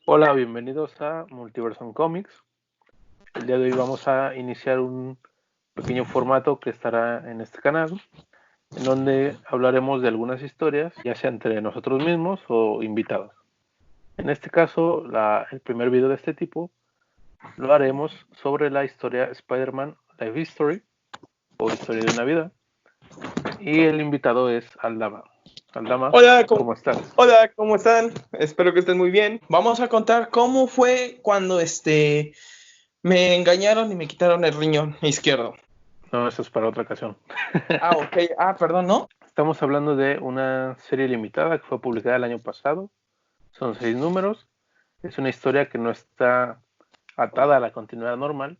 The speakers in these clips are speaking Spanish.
Hola, bienvenidos a Multiverso Comics. El día de hoy vamos a iniciar un pequeño formato que estará en este canal, en donde hablaremos de algunas historias, ya sea entre nosotros mismos o invitados. En este caso, el primer video de este tipo lo haremos sobre la historia Spider-Man Life History o Historia de una vida, y el invitado es Aldama. Aldama, Hola, ¿cómo estás? hola, ¿cómo están? Espero que estén muy bien. Vamos a contar cómo fue cuando me engañaron y me quitaron el riñón izquierdo. No, eso es para otra ocasión. Ok. Perdón, ¿no? Estamos hablando de una serie limitada que fue publicada el año pasado. Son 6 números. Es una historia que no está atada a la continuidad normal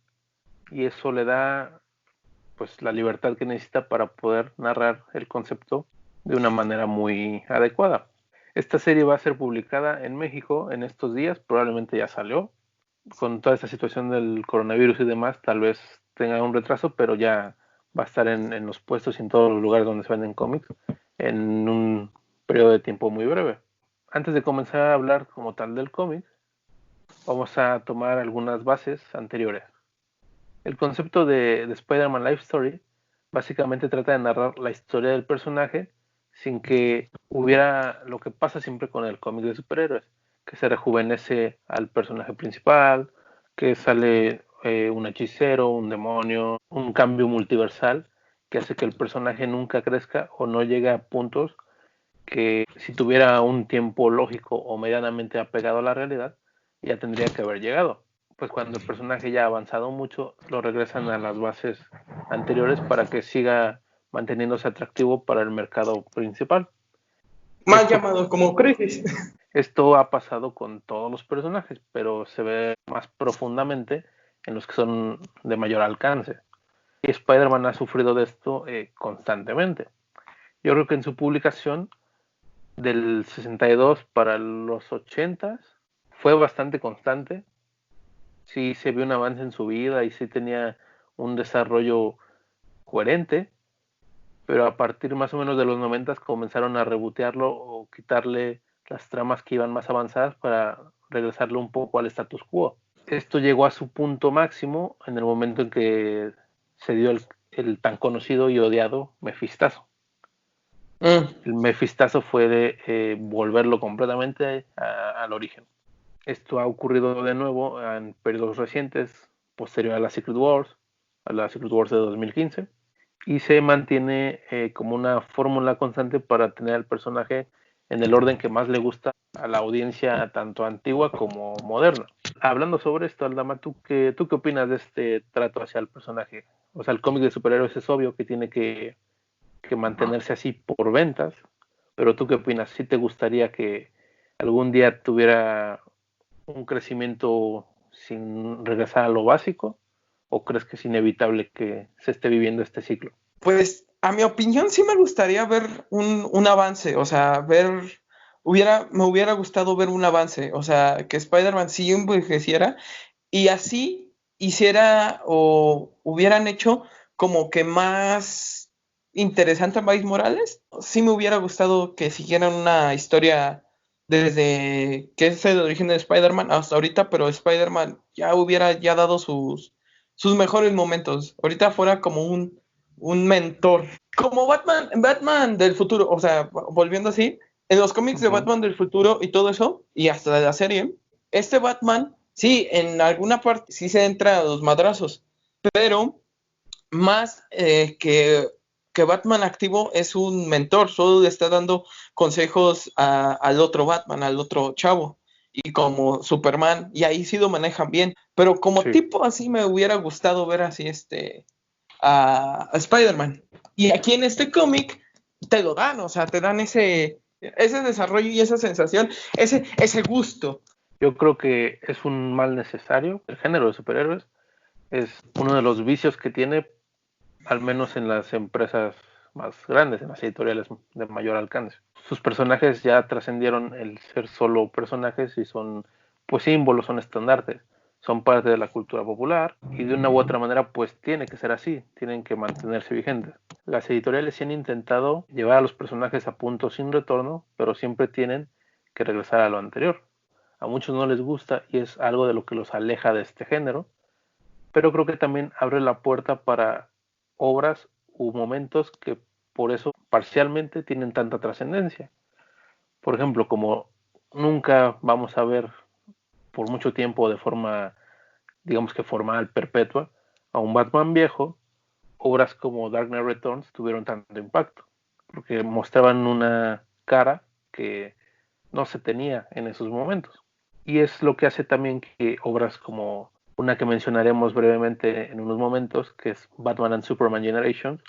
y eso le da pues la libertad que necesita para poder narrar el concepto de una manera muy adecuada. Esta serie va a ser publicada en México en estos días, probablemente ya salió. Con toda esta situación del coronavirus y demás, tal vez tenga un retraso, pero ya va a estar en los puestos y en todos los lugares donde se venden cómics en un periodo de tiempo muy breve. Antes de comenzar a hablar como tal del cómic, vamos a tomar algunas bases anteriores. El concepto de Spider-Man Life Story básicamente trata de narrar la historia del personaje sin que hubiera lo que pasa siempre con el cómic de superhéroes, que se rejuvenece al personaje principal, que sale un hechicero, un demonio, un cambio multiversal que hace que el personaje nunca crezca o no llegue a puntos que si tuviera un tiempo lógico o medianamente apegado a la realidad, ya tendría que haber llegado. Pues cuando el personaje ya ha avanzado mucho, lo regresan a las bases anteriores para que siga manteniéndose atractivo para el mercado principal. Mal Esto, llamado como crisis. esto ha pasado con todos los personajes, pero se ve más profundamente en los que son de mayor alcance. Y Spider-Man ha sufrido de esto constantemente. Yo creo que en su publicación del 62 para los 80 fue bastante constante. Sí se vio un avance en su vida y sí tenía un desarrollo coherente, pero a partir más o menos de los 90 comenzaron a rebotearlo o quitarle las tramas que iban más avanzadas para regresarlo un poco al status quo. Esto llegó a su punto máximo en el momento en que se dio el tan conocido y odiado Mefistazo. El Mefistazo fue de volverlo completamente al origen. Esto ha ocurrido de nuevo en periodos recientes, posterior a la Secret Wars de 2015, y se mantiene como una fórmula constante para tener al personaje en el orden que más le gusta a la audiencia tanto antigua como moderna. Hablando sobre esto, Aldama, ¿tú qué opinas de este trato hacia el personaje? O sea, el cómic de superhéroes es obvio que tiene que mantenerse así por ventas, pero ¿tú qué opinas? ¿Sí te gustaría que algún día tuviera un crecimiento sin regresar a lo básico? ¿O crees que es inevitable que se esté viviendo este ciclo? Pues, a mi opinión, sí me gustaría ver un avance. O sea, me hubiera gustado ver un avance. O sea, que Spider-Man sí envejeciera y así hiciera o hubieran hecho como que más interesante a Miles Morales. Sí me hubiera gustado que siguieran una historia desde que es el origen de Spider-Man hasta ahorita, pero Spider-Man ya hubiera ya dado sus mejores momentos. Ahorita fuera como un mentor. Como Batman del futuro, o sea, volviendo así, en los cómics de Ujú. Batman del futuro y todo eso, y hasta de la serie, este Batman, sí, en alguna parte sí se entra a los madrazos, pero más que Batman activo es un mentor, solo le está dando consejos al otro Batman, al otro chavo, y como Superman, y ahí sí lo manejan bien, pero como Sí. tipo así me hubiera gustado ver así a Spider-Man. Y aquí en este cómic te lo dan, o sea, te dan ese desarrollo y esa sensación, ese gusto. Yo creo que es un mal necesario. El género de superhéroes es uno de los vicios que tiene, al menos en las empresas más grandes, en las editoriales de mayor alcance. Sus personajes ya trascendieron el ser solo personajes y son pues símbolos, son estandartes, son parte de la cultura popular y de una u otra manera pues tiene que ser así, tienen que mantenerse vigentes. Las editoriales sí han intentado llevar a los personajes a puntos sin retorno, pero siempre tienen que regresar a lo anterior. a muchos no les gusta y es algo de lo que los aleja de este género, pero creo que también abre la puerta para obras u momentos que por eso parcialmente tienen tanta trascendencia. Por ejemplo, como nunca vamos a ver por mucho tiempo de forma, digamos que formal, perpetua, a un Batman viejo, obras como Dark Knight Returns tuvieron tanto impacto, porque mostraban una cara que no se tenía en esos momentos. Y es lo que hace también que obras como una que mencionaremos brevemente en unos momentos, que es Batman and Superman Generations,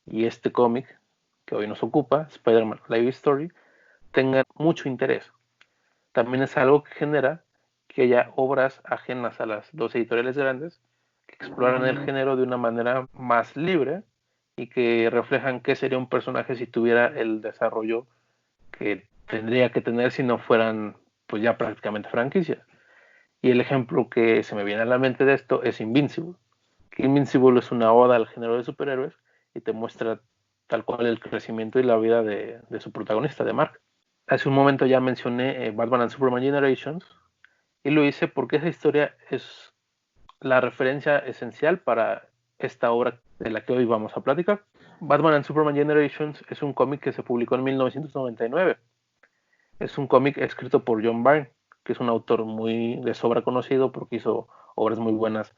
y este cómic que hoy nos ocupa, Spider-Man Life Story, tengan mucho interés. También es algo que genera que haya obras ajenas a las dos editoriales grandes que exploran el género de una manera más libre y que reflejan qué sería un personaje si tuviera el desarrollo que tendría que tener si no fueran pues ya prácticamente franquicias. Y el ejemplo que se me viene a la mente de esto es Invincible. Que Invincible es una oda al género de superhéroes y te muestra tal cual el crecimiento y la vida de su protagonista, de Mark. Hace un momento ya mencioné Batman and Superman Generations y lo hice porque esa historia es la referencia esencial para esta obra de la que hoy vamos a platicar. Batman and Superman Generations es un cómic que se publicó en 1999. Es un cómic escrito por John Byrne, que es un autor muy de sobra conocido porque hizo obras muy buenas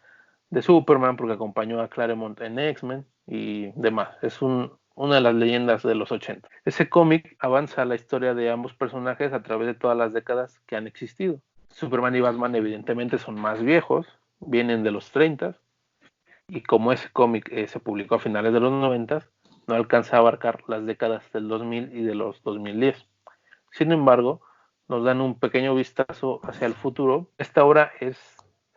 de Superman, porque acompañó a Claremont en X-Men y demás. Es una de las leyendas de los 80. Ese cómic avanza la historia de ambos personajes a través de todas las décadas que han existido. Superman y Batman evidentemente son más viejos, vienen de los 30 y como ese cómic se publicó a finales de los 90, no alcanza a abarcar las décadas del 2000 y de los 2010. Sin embargo, nos dan un pequeño vistazo hacia el futuro. Esta obra es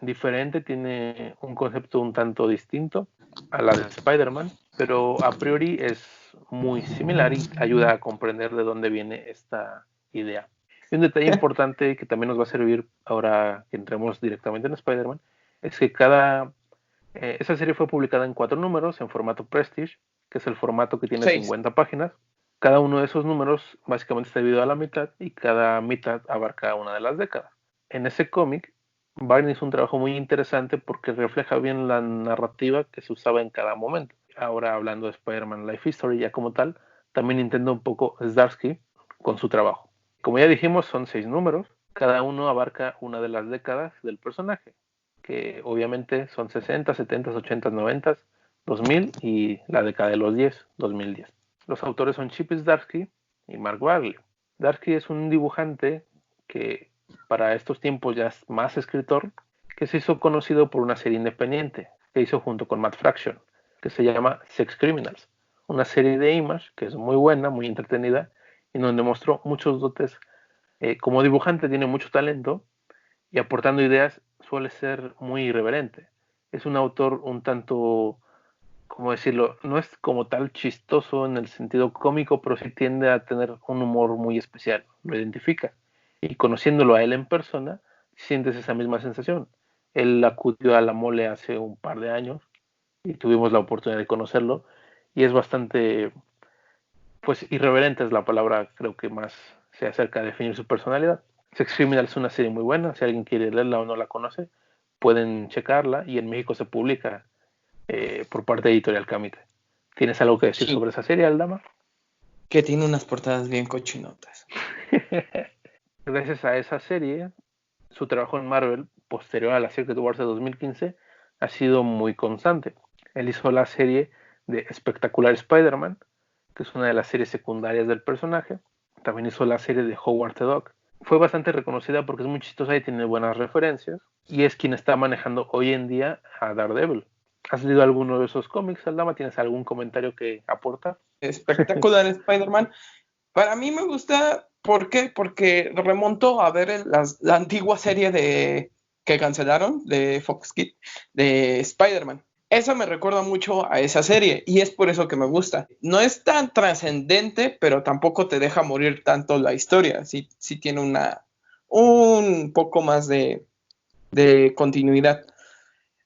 diferente, tiene un concepto un tanto distinto a la de Spider-Man, pero a priori es muy similar y ayuda a comprender de dónde viene esta idea. Y un detalle importante que también nos va a servir ahora que entremos directamente en Spider-Man es que esa serie fue publicada en 4 números en formato Prestige, que es el formato que tiene 50 páginas. Cada uno de esos números básicamente está dividido a la mitad y cada mitad abarca una de las décadas. En ese cómic, Byrne hizo un trabajo muy interesante porque refleja bien la narrativa que se usaba en cada momento. Ahora hablando de Spider-Man Life History ya como tal, también intenta un poco Zdarsky con su trabajo. Como ya dijimos, son 6 números, cada uno abarca una de las décadas del personaje, que obviamente son 60, 70, 80, 90, 2000 y la década de los 10, 2010. Los autores son Chip Zdarsky y Mark Bagley. Zdarsky es un dibujante que para estos tiempos ya es más escritor, que se hizo conocido por una serie independiente que hizo junto con Matt Fraction, que se llama Sex Criminals, una serie de Image que es muy buena, muy entretenida, y donde mostró muchos dotes. Como dibujante tiene mucho talento y aportando ideas suele ser muy irreverente. Es un autor un tanto, ¿cómo decirlo? No es como tal chistoso en el sentido cómico, pero sí tiende a tener un humor muy especial, lo identifica. Y conociéndolo a él en persona, sientes esa misma sensación. Él acudió a la mole hace un par de años y tuvimos la oportunidad de conocerlo y es bastante, pues irreverente es la palabra, creo que más se acerca a definir su personalidad. Sex Criminal es una serie muy buena, si alguien quiere leerla o no la conoce, pueden checarla y en México se publica por parte de Editorial Camite. ¿Tienes algo que decir sobre esa serie, Aldama? Que tiene unas portadas bien cochinotas. Gracias a esa serie, su trabajo en Marvel, posterior a la Secret Wars de 2015, ha sido muy constante. Él hizo la serie de Espectacular Spider-Man, que es una de las series secundarias del personaje. También hizo la serie de Howard the Duck. Fue bastante reconocida porque es muy chistosa y tiene buenas referencias. Y es quien está manejando hoy en día a Daredevil. ¿Has leído alguno de esos cómics, Aldama? ¿Tienes algún comentario que aportar? Espectacular Spider-Man. Para mí me gusta, ¿por qué? Porque remonto a ver la antigua serie que cancelaron de Fox Kids de Spider-Man. Eso me recuerda mucho a esa serie y es por eso que me gusta. No es tan trascendente, pero tampoco te deja morir tanto la historia. Sí tiene un poco más de continuidad.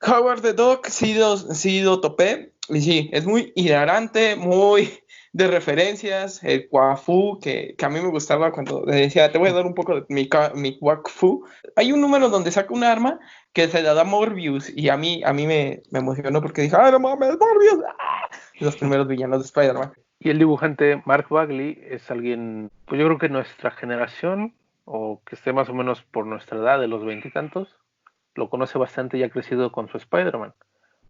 Howard the Duck sí lo topé. Y sí, es muy hilarante, muy de referencias, el Wafu, que a mí me gustaba cuando le decía, te voy a dar un poco de mi Wafu. Hay un número donde saca un arma que se la da Morbius, y a mí me emocionó porque dije, ¡ah, no mames, Morbius! ¡Ah! Los primeros villanos de Spider-Man. Y el dibujante Mark Bagley es alguien, pues yo creo que nuestra generación, o que esté más o menos por nuestra edad, de los veintitantos, lo conoce bastante y ha crecido con su Spider-Man,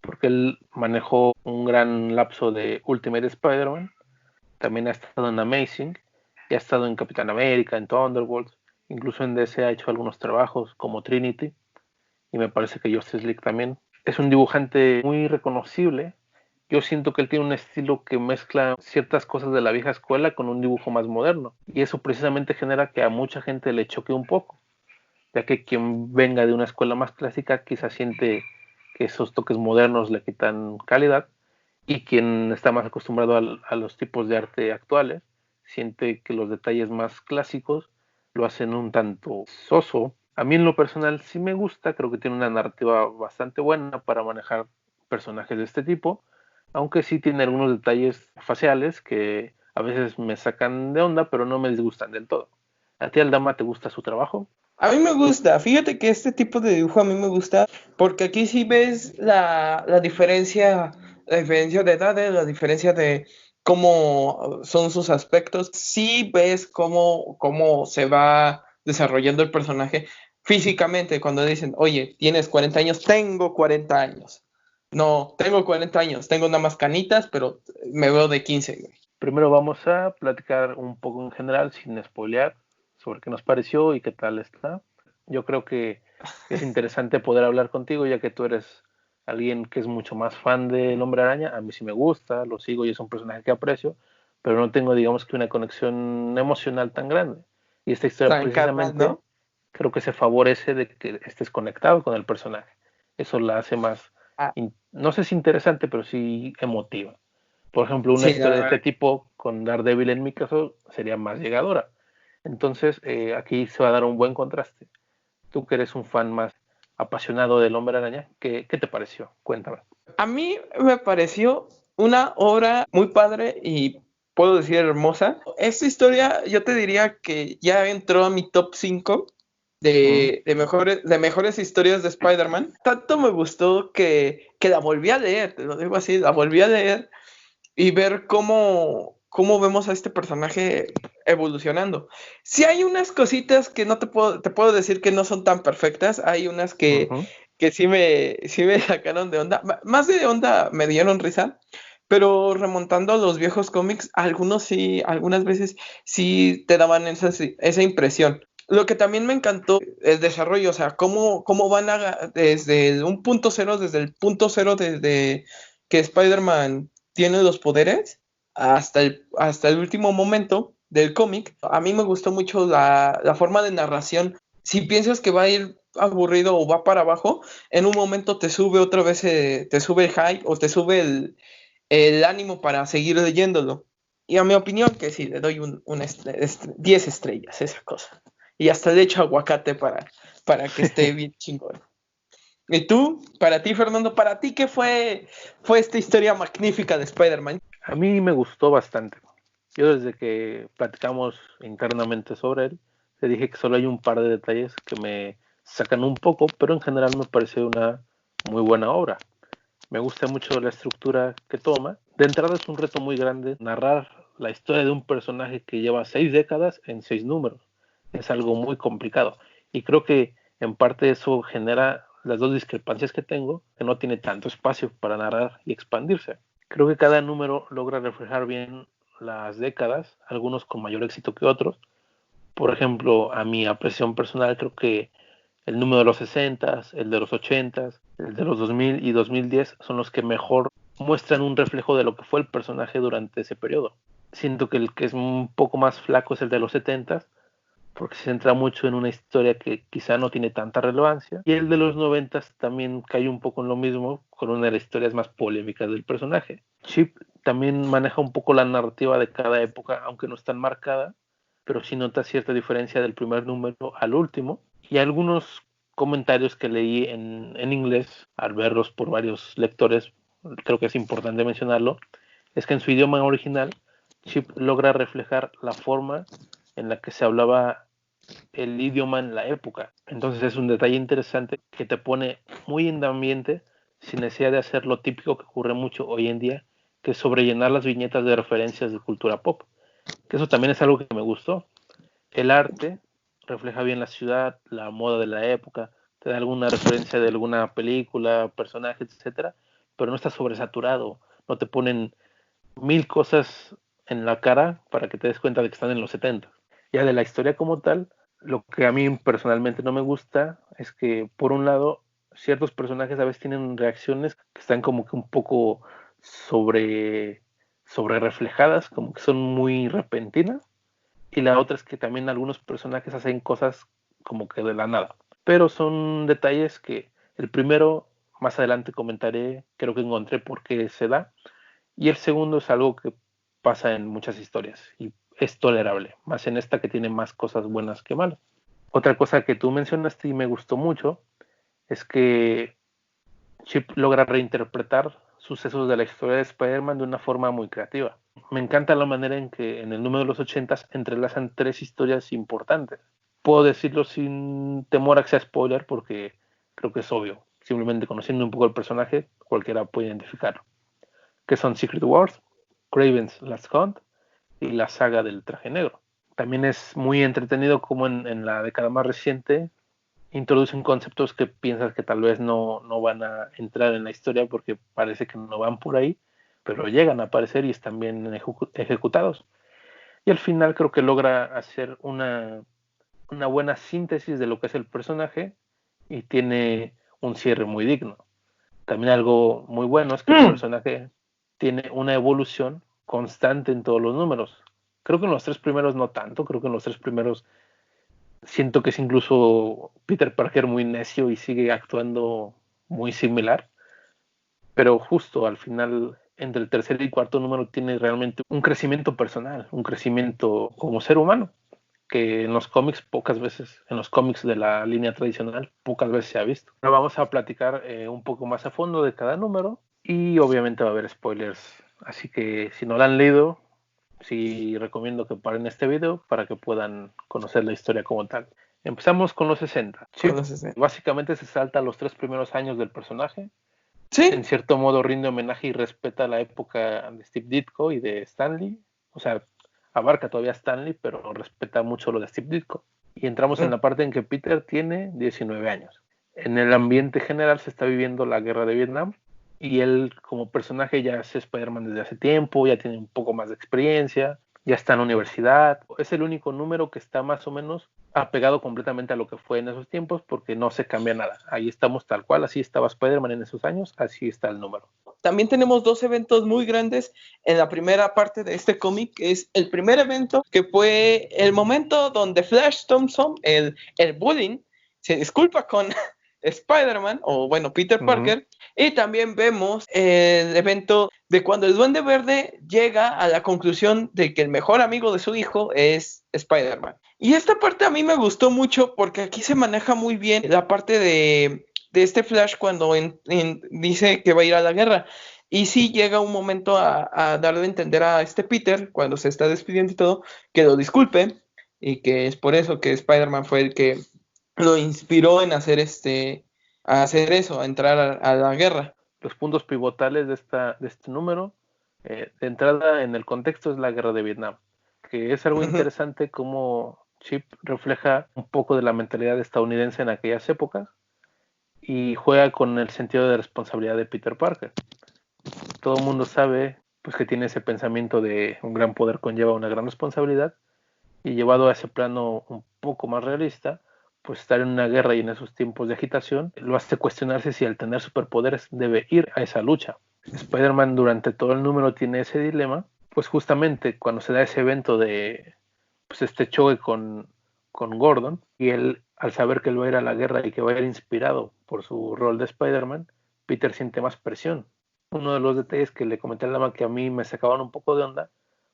porque él manejó un gran lapso de Ultimate Spider-Man, también ha estado en Amazing, y ha estado en Capitán América, en Thunderbolts, incluso en DC ha hecho algunos trabajos como Trinity, y me parece que Justice League también. Es un dibujante muy reconocible. Yo siento que él tiene un estilo que mezcla ciertas cosas de la vieja escuela con un dibujo más moderno, y eso precisamente genera que a mucha gente le choque un poco, ya que quien venga de una escuela más clásica quizás siente que esos toques modernos le quitan calidad, y quien está más acostumbrado a los tipos de arte actuales siente que los detalles más clásicos lo hacen un tanto soso. A mí en lo personal sí me gusta, creo que tiene una narrativa bastante buena para manejar personajes de este tipo, aunque sí tiene algunos detalles faciales que a veces me sacan de onda, pero no me disgustan del todo. ¿A ti, Aldama, te gusta su trabajo? A mí me gusta, fíjate que este tipo de dibujo a mí me gusta porque aquí sí ves la diferencia de edades, la diferencia de cómo son sus aspectos, sí ves cómo se va desarrollando el personaje físicamente cuando dicen, oye, tienes 40 años, tengo 40 años. No, tengo 40 años, tengo nada más canitas, pero me veo de 15, güey. Primero vamos a platicar un poco en general, sin spoilear, sobre qué nos pareció y qué tal está. Yo creo que es interesante poder hablar contigo, ya que tú eres alguien que es mucho más fan del Hombre Araña. A mí sí me gusta, lo sigo y es un personaje que aprecio, pero no tengo, digamos que una conexión emocional tan grande. Y esta historia Tan carnal, precisamente ¿no? creo que se favorece de que estés conectado con el personaje. Eso la hace más, Ah, no sé si interesante, pero sí emotiva. Por ejemplo, una sí, la historia de verdad. este tipo con Daredevil en mi caso sería más llegadora. Entonces, aquí se va a dar un buen contraste. Tú que eres un fan más apasionado del Hombre Araña, ¿qué te pareció? Cuéntame. A mí me pareció una obra muy padre y puedo decir hermosa. Esta historia yo te diría que ya entró a mi top 5 Mm, de mejores historias de Spider-Man. Tanto me gustó que la volví a leer, te lo digo así, la volví a leer y ver cómo vemos a este personaje evolucionando. Sí hay unas cositas que no te puedo decir que no son tan perfectas, hay unas ujú. que sí me sacaron de onda, más de onda me dieron risa, pero remontando a los viejos cómics, algunos sí, algunas veces sí te daban esa impresión. Lo que también me encantó el desarrollo, o sea, cómo van desde un punto cero, desde el punto cero, desde que Spider-Man tiene los poderes hasta el último momento del cómic. A mí me gustó mucho la forma de narración. Si piensas que va a ir aburrido o va para abajo, en un momento te sube otra vez, te sube el hype o te sube el ánimo para seguir leyéndolo. Y a mi opinión, que sí, le doy 10 estrellas, esa cosa. Y hasta le echo aguacate para que esté bien chingón. ¿Y tú? Para ti, Fernando, para ti, ¿qué fue esta historia magnífica de Spider-Man? A mí me gustó bastante. Yo desde que platicamos internamente sobre él, te dije que solo hay un par de detalles que me sacan un poco, pero en general me parece una muy buena obra. Me gusta mucho la estructura que toma. De entrada es un reto muy grande narrar la historia de un personaje que lleva 6 décadas en 6 números. Es algo muy complicado. Y creo que en parte eso genera las dos discrepancias que tengo, que no tiene tanto espacio para narrar y expandirse. Creo que cada número logra reflejar bien las décadas, algunos con mayor éxito que otros. Por ejemplo, a mi apreciación personal, creo que el número de los 60, el de los 80, el de los 2000 y 2010 son los que mejor muestran un reflejo de lo que fue el personaje durante ese periodo. Siento que el que es un poco más flaco es el de los 70, porque se centra mucho en una historia que quizá no tiene tanta relevancia. Y el de los 90 también cae un poco en lo mismo, con una de las historias más polémicas del personaje. Chip también maneja un poco la narrativa de cada época, aunque no es tan marcada, pero sí nota cierta diferencia del primer número al último. Y algunos comentarios que leí en inglés, al verlos por varios lectores, creo que es importante mencionarlo, es que en su idioma original, Chip logra reflejar la forma en la que se hablaba el idioma en la época. Entonces es un detalle interesante que te pone muy en ambiente sin necesidad de hacer lo típico que ocurre mucho hoy en día, que es sobrellenar las viñetas de referencias de cultura pop. Que eso también es algo que me gustó. El arte refleja bien la ciudad, la moda de la época, te da alguna referencia de alguna película, personajes, etcétera, pero no está sobresaturado, no te ponen 1000 cosas en la cara para que te des cuenta de que están en los 70. Ya de la historia como tal, lo que a mí personalmente no me gusta es que, por un lado, ciertos personajes a veces tienen reacciones que están como que un poco sobre reflejadas, como que son muy repentinas, y la otra es que también algunos personajes hacen cosas como que de la nada. Pero son detalles que el primero, más adelante comentaré, creo que encontré por qué se da, y el segundo es algo que pasa en muchas historias y es tolerable, más en esta que tiene más cosas buenas que malas. Otra cosa que tú mencionaste y me gustó mucho es que Chip logra reinterpretar sucesos de la historia de Spider-Man de una forma muy creativa. Me encanta la manera en que en el número de los 80 entrelazan 3 historias importantes. Puedo decirlo sin temor a que sea spoiler porque creo que es obvio. Simplemente conociendo un poco el personaje, cualquiera puede identificarlo. Que son Secret Wars, Kraven's Last Hunt y la saga del traje negro. También es muy entretenido como en la década más reciente introducen conceptos que piensas que tal vez no van a entrar en la historia porque parece que no van por ahí, pero llegan a aparecer y están bien ejecutados. Y al final creo que logra hacer una buena síntesis de lo que es el personaje y tiene un cierre muy digno. También algo muy bueno es que el personaje tiene una evolución constante en todos los números. Creo que en los 3 primeros no tanto, creo que en los 3 primeros siento que es incluso Peter Parker muy necio y sigue actuando muy similar, pero justo al final, entre el tercer y cuarto número, tiene realmente un crecimiento personal, un crecimiento como ser humano, que en los cómics pocas veces, en los cómics de la línea tradicional, pocas veces se ha visto. Ahora vamos a platicar un poco más a fondo de cada número y obviamente va a haber spoilers, así que si no lo han leído, sí recomiendo que paren este video para que puedan conocer la historia como tal. Empezamos con los 60. Chip básicamente se salta los 3 primeros años del personaje. ¿Sí? En cierto modo rinde homenaje y respeta la época de Steve Ditko y de Stanley. O sea, abarca todavía a Stanley, pero respeta mucho lo de Steve Ditko. Y entramos en la parte en que Peter tiene 19 años. En el ambiente general se está viviendo la guerra de Vietnam y él como personaje ya es Spider-Man desde hace tiempo, ya tiene un poco más de experiencia, ya está en la universidad. Es el único número que está más o menos apegado completamente a lo que fue en esos tiempos porque no se cambia nada. Ahí estamos tal cual, así estaba Spider-Man en esos años, así está el número. También tenemos 2 eventos muy grandes en la primera parte de este cómic, que es el primer evento, que fue el momento donde Flash Thompson, el bullying, se disculpa con Spider-Man, o bueno, Peter Parker, y también vemos el evento de cuando el Duende Verde llega a la conclusión de que el mejor amigo de su hijo es Spider-Man. Y esta parte a mí me gustó mucho porque aquí se maneja muy bien la parte de este Flash cuando dice que va a ir a la guerra. Y sí llega un momento a darle a entender a este Peter, cuando se está despidiendo y todo, que lo disculpe y que es por eso que Spider-Man fue el que lo inspiró en hacer eso, a entrar a la guerra. Los puntos pivotales de este número, de entrada en el contexto, es la guerra de Vietnam, que es algo interesante como Chip refleja un poco de la mentalidad estadounidense en aquellas épocas y juega con el sentido de responsabilidad de Peter Parker. Todo el mundo sabe pues, que tiene ese pensamiento de un gran poder conlleva una gran responsabilidad y llevado a ese plano un poco más realista, pues estar en una guerra y en esos tiempos de agitación lo hace cuestionarse si al tener superpoderes debe ir a esa lucha. Spider-Man durante todo el número tiene ese dilema, pues justamente cuando se da ese evento de pues este choque con Gordon y él al saber que él va a ir a la guerra y que va a ir inspirado por su rol de Spider-Man, Peter siente más presión. Uno de los detalles que le comenté a Lama que a mí me sacaban un poco de onda,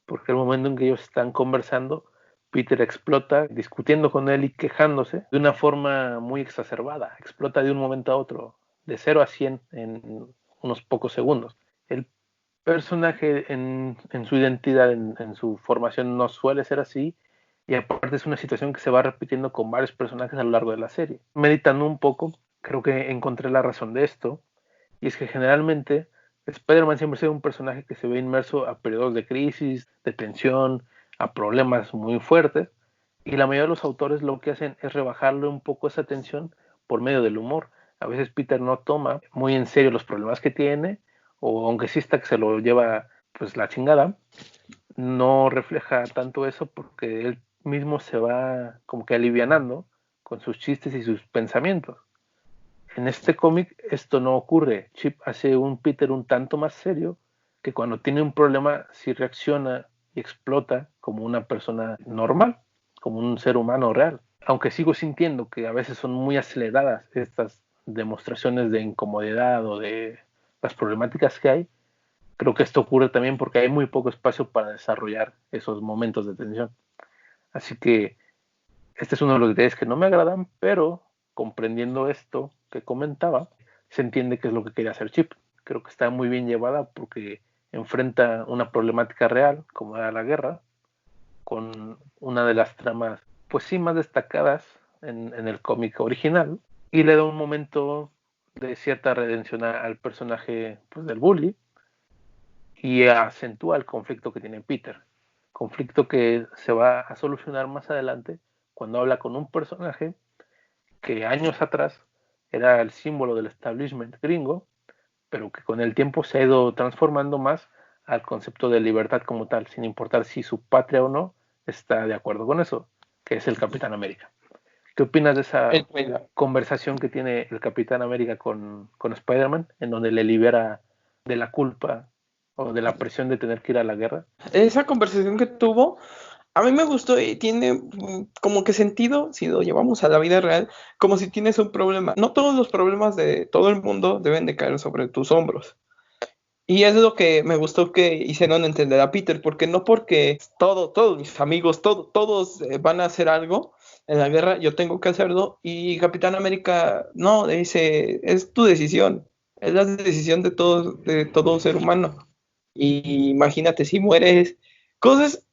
porque el momento en que ellos están conversando, Peter explota discutiendo con él y quejándose de una forma muy exacerbada. Explota de un momento a otro, de 0 a 100 en unos pocos segundos. personaje en su identidad, en su formación, no suele ser así. Y aparte es una situación que se va repitiendo con varios personajes a lo largo de la serie. Meditando un poco, creo que encontré la razón de esto. Y es que generalmente Spider-Man siempre ha sido un personaje que se ve inmerso a periodos de crisis, de tensión, a problemas muy fuertes. Y la mayoría de los autores lo que hacen es rebajarle un poco esa tensión por medio del humor. A veces Peter no toma muy en serio los problemas que tiene, o aunque sí está que se lo lleva pues la chingada, no refleja tanto eso porque él mismo se va como que alivianando con sus chistes y sus pensamientos. En este cómic esto no ocurre. Chip hace un Peter un tanto más serio que cuando tiene un problema sí reacciona y explota como una persona normal, como un ser humano real. Aunque sigo sintiendo que a veces son muy aceleradas estas demostraciones de incomodidad o de las problemáticas que hay, creo que esto ocurre también porque hay muy poco espacio para desarrollar esos momentos de tensión. Así que este es uno de los detalles que no me agradan, pero comprendiendo esto que comentaba, se entiende qué es lo que quería hacer Chip. Creo que está muy bien llevada porque enfrenta una problemática real, como era la guerra, con una de las tramas, pues sí, más destacadas en el cómic original, y le da un momento de cierta redención al personaje pues, del bully, y acentúa el conflicto que tiene Peter. Conflicto que se va a solucionar más adelante cuando habla con un personaje que años atrás era el símbolo del establishment gringo, pero que con el tiempo se ha ido transformando más al concepto de libertad como tal, sin importar si su patria o no está de acuerdo con eso, que es el Capitán América. ¿Qué opinas de esa conversación que tiene el Capitán América con Spider-Man, en donde le libera de la culpa o de la presión de tener que ir a la guerra? Esa conversación que tuvo, a mí me gustó y tiene como que sentido si lo llevamos a la vida real, como si tienes un problema. No todos los problemas de todo el mundo deben de caer sobre tus hombros. Y es lo que me gustó que hicieron entender a Peter, porque no porque todos mis amigos, todos van a hacer algo en la guerra, yo tengo que hacerlo. Y Capitán América no, le dice, es tu decisión, es la decisión de todo ser humano. Y imagínate si mueres, cosas,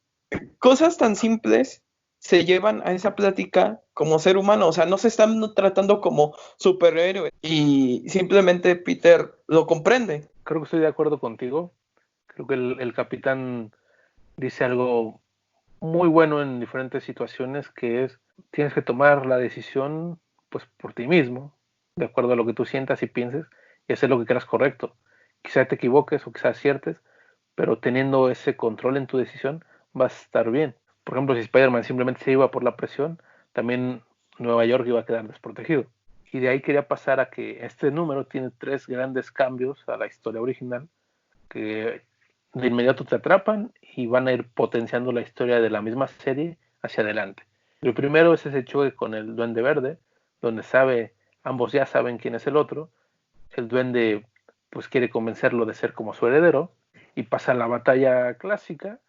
cosas tan simples se llevan a esa plática como ser humano, o sea, no se están tratando como superhéroes y simplemente Peter lo comprende. Creo que estoy de acuerdo contigo. Creo que el capitán dice algo muy bueno en diferentes situaciones, que es, tienes que tomar la decisión pues por ti mismo, de acuerdo a lo que tú sientas y pienses, y hacer lo que creas correcto. Quizá te equivoques o quizá aciertes, pero teniendo ese control en tu decisión vas a estar bien. Por ejemplo, si Spider-Man simplemente se iba por la presión, también Nueva York iba a quedar desprotegido. Y de ahí quería pasar a que este número tiene 3 grandes cambios a la historia original que de inmediato te atrapan y van a ir potenciando la historia de la misma serie hacia adelante. El primero es ese choque con el Duende Verde, donde ambos ya saben quién es el otro. El Duende pues quiere convencerlo de ser como su heredero y pasa la batalla clásica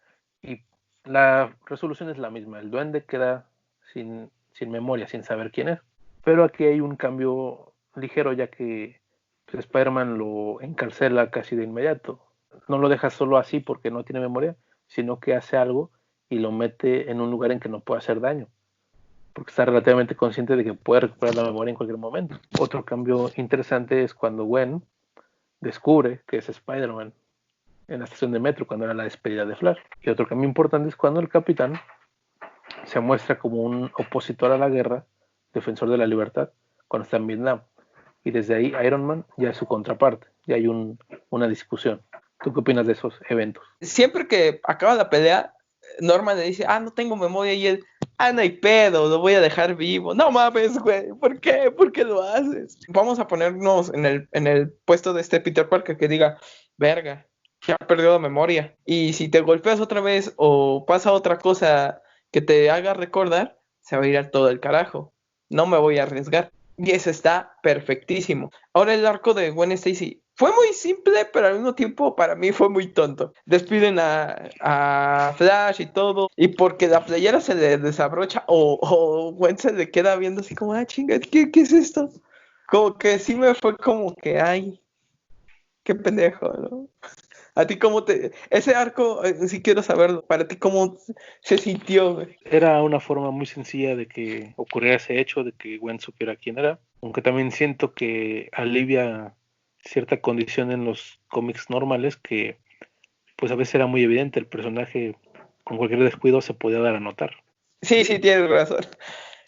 y la resolución es la misma. El Duende queda sin memoria, sin saber quién es. Pero aquí hay un cambio ligero ya que pues, Spider-Man lo encarcela casi de inmediato. No lo deja solo así porque no tiene memoria, sino que hace algo y lo mete en un lugar en que no puede hacer daño, porque está relativamente consciente de que puede recuperar la memoria en cualquier momento. Otro cambio interesante es cuando Gwen descubre que es Spider-Man en la estación de metro, cuando era la despedida de Flash. Y otro cambio importante es cuando el Capitán se muestra como un opositor a la guerra, defensor de la libertad, cuando está en Vietnam. Y desde ahí Iron Man ya es su contraparte, ya hay una discusión. ¿Tú qué opinas de esos eventos? Siempre que acaba la pelea, Norman le dice, no tengo memoria, y él, no hay pedo, lo voy a dejar vivo. No mames, güey, ¿por qué? ¿Por qué lo haces? Vamos a ponernos en el puesto de este Peter Parker que diga, verga, ya perdió la memoria. Y si te golpeas otra vez o pasa otra cosa que te haga recordar, se va a ir a todo el carajo. No me voy a arriesgar. Y eso está perfectísimo. Ahora el arco de Gwen Stacy fue muy simple, pero al mismo tiempo para mí fue muy tonto. Despiden a Flash y todo, y porque la playera se le desabrocha o Gwen se le queda viendo así como, chinga, ¿qué es esto? Como que sí me fue como que, ay, qué pendejo, ¿no? ¿A ti cómo ese arco, sí quiero saberlo, para ti cómo se sintió, güey? Era una forma muy sencilla de que ocurriera ese hecho, de que Gwen supiera quién era, aunque también siento que alivia cierta condición en los cómics normales que pues a veces era muy evidente, el personaje con cualquier descuido se podía dar a notar. Sí, tienes razón.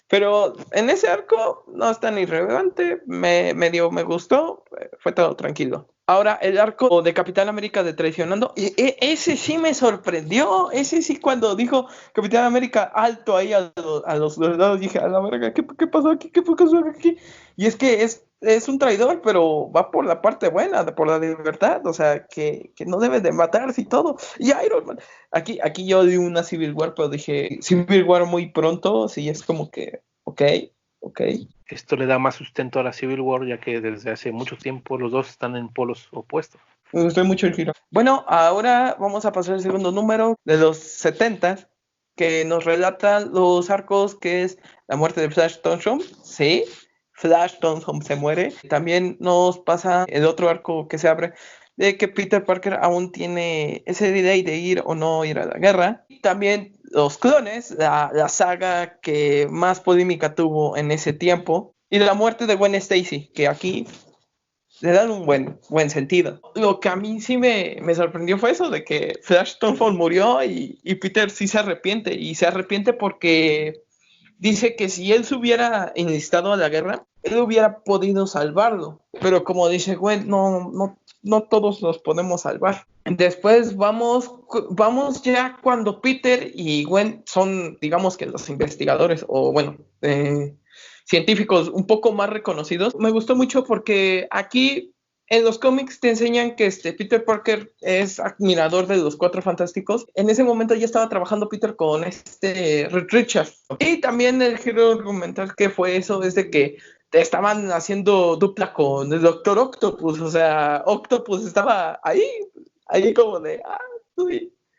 Pero en ese arco no es tan irrelevante, me gustó, fue todo tranquilo. Ahora, el arco de Capitán América de traicionando, ese sí me sorprendió, ese sí cuando dijo Capitán América alto ahí a los soldados, dije, a la verga, ¿qué pasó aquí? ¿Qué pasó aquí? Y es que es un traidor, pero va por la parte buena, por la libertad, o sea, que no debe de matarse y todo. Y Iron Man, aquí yo di una Civil War, pero dije, Civil War muy pronto, sí, es como que, ok. Esto le da más sustento a la Civil War, ya que desde hace mucho tiempo los dos están en polos opuestos. Me gustó mucho el giro. Bueno, ahora vamos a pasar al segundo número de los 70 que nos relata los arcos que es la muerte de Flash Thompson. Sí, Flash Thompson se muere. También nos pasa el otro arco que se abre de que Peter Parker aún tiene ese delay de ir o no ir a la guerra. También los clones, la saga que más polémica tuvo en ese tiempo. Y la muerte de Gwen Stacy, que aquí le dan un buen sentido. Lo que a mí sí me sorprendió fue eso, de que Flash Thompson murió y Peter sí se arrepiente. Y se arrepiente porque dice que si él se hubiera enlistado a la guerra, él hubiera podido salvarlo. Pero como dice Gwen, no todos los podemos salvar. Después vamos ya cuando Peter y Gwen son, digamos que los investigadores, o bueno, científicos un poco más reconocidos. Me gustó mucho porque aquí en los cómics te enseñan que Peter Parker es admirador de los Cuatro Fantásticos. En ese momento ya estaba trabajando Peter con Reed Richards. Y también el giro argumental que fue eso es de que te estaban haciendo dupla con el Doctor Octopus. O sea, Octopus estaba ahí como de,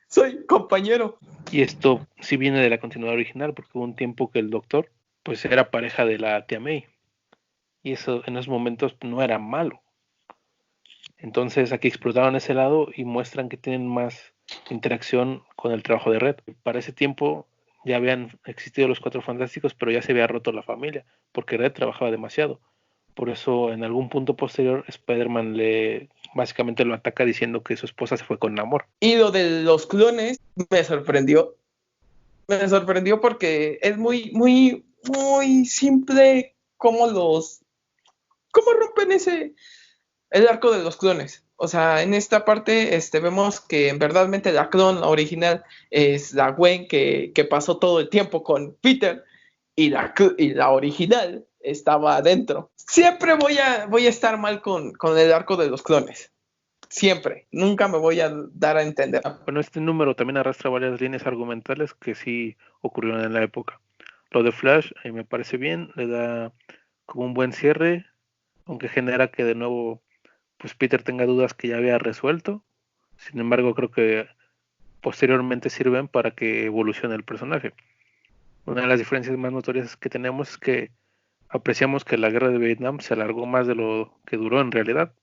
soy compañero. Y esto sí viene de la continuidad original, porque hubo un tiempo que el Doctor pues era pareja de la tía May. Y eso en esos momentos no era malo. Entonces aquí explotaron ese lado y muestran que tienen más interacción con el trabajo de Red. Para ese tiempo ya habían existido los Cuatro Fantásticos, pero ya se había roto la familia, porque Red trabajaba demasiado. Por eso en algún punto posterior Spider-Man básicamente lo ataca diciendo que su esposa se fue con Namor. Y lo de los clones me sorprendió. Me sorprendió porque es muy simple cómo rompen el arco de los clones. O sea, en esta parte vemos que en verdadmente la clon original es la Gwen que pasó todo el tiempo con Peter y la original estaba adentro. Siempre voy a estar mal con el arco de los clones. Siempre. Nunca me voy a dar a entender. Bueno, este número también arrastra varias líneas argumentales que sí ocurrieron en la época. Lo de Flash me parece bien, le da como un buen cierre, aunque genera que de nuevo pues Peter tenga dudas que ya había resuelto. Sin embargo, creo que posteriormente sirven para que evolucione el personaje. Una de las diferencias más notorias que tenemos es que apreciamos que la guerra de Vietnam se alargó más de lo que duró en realidad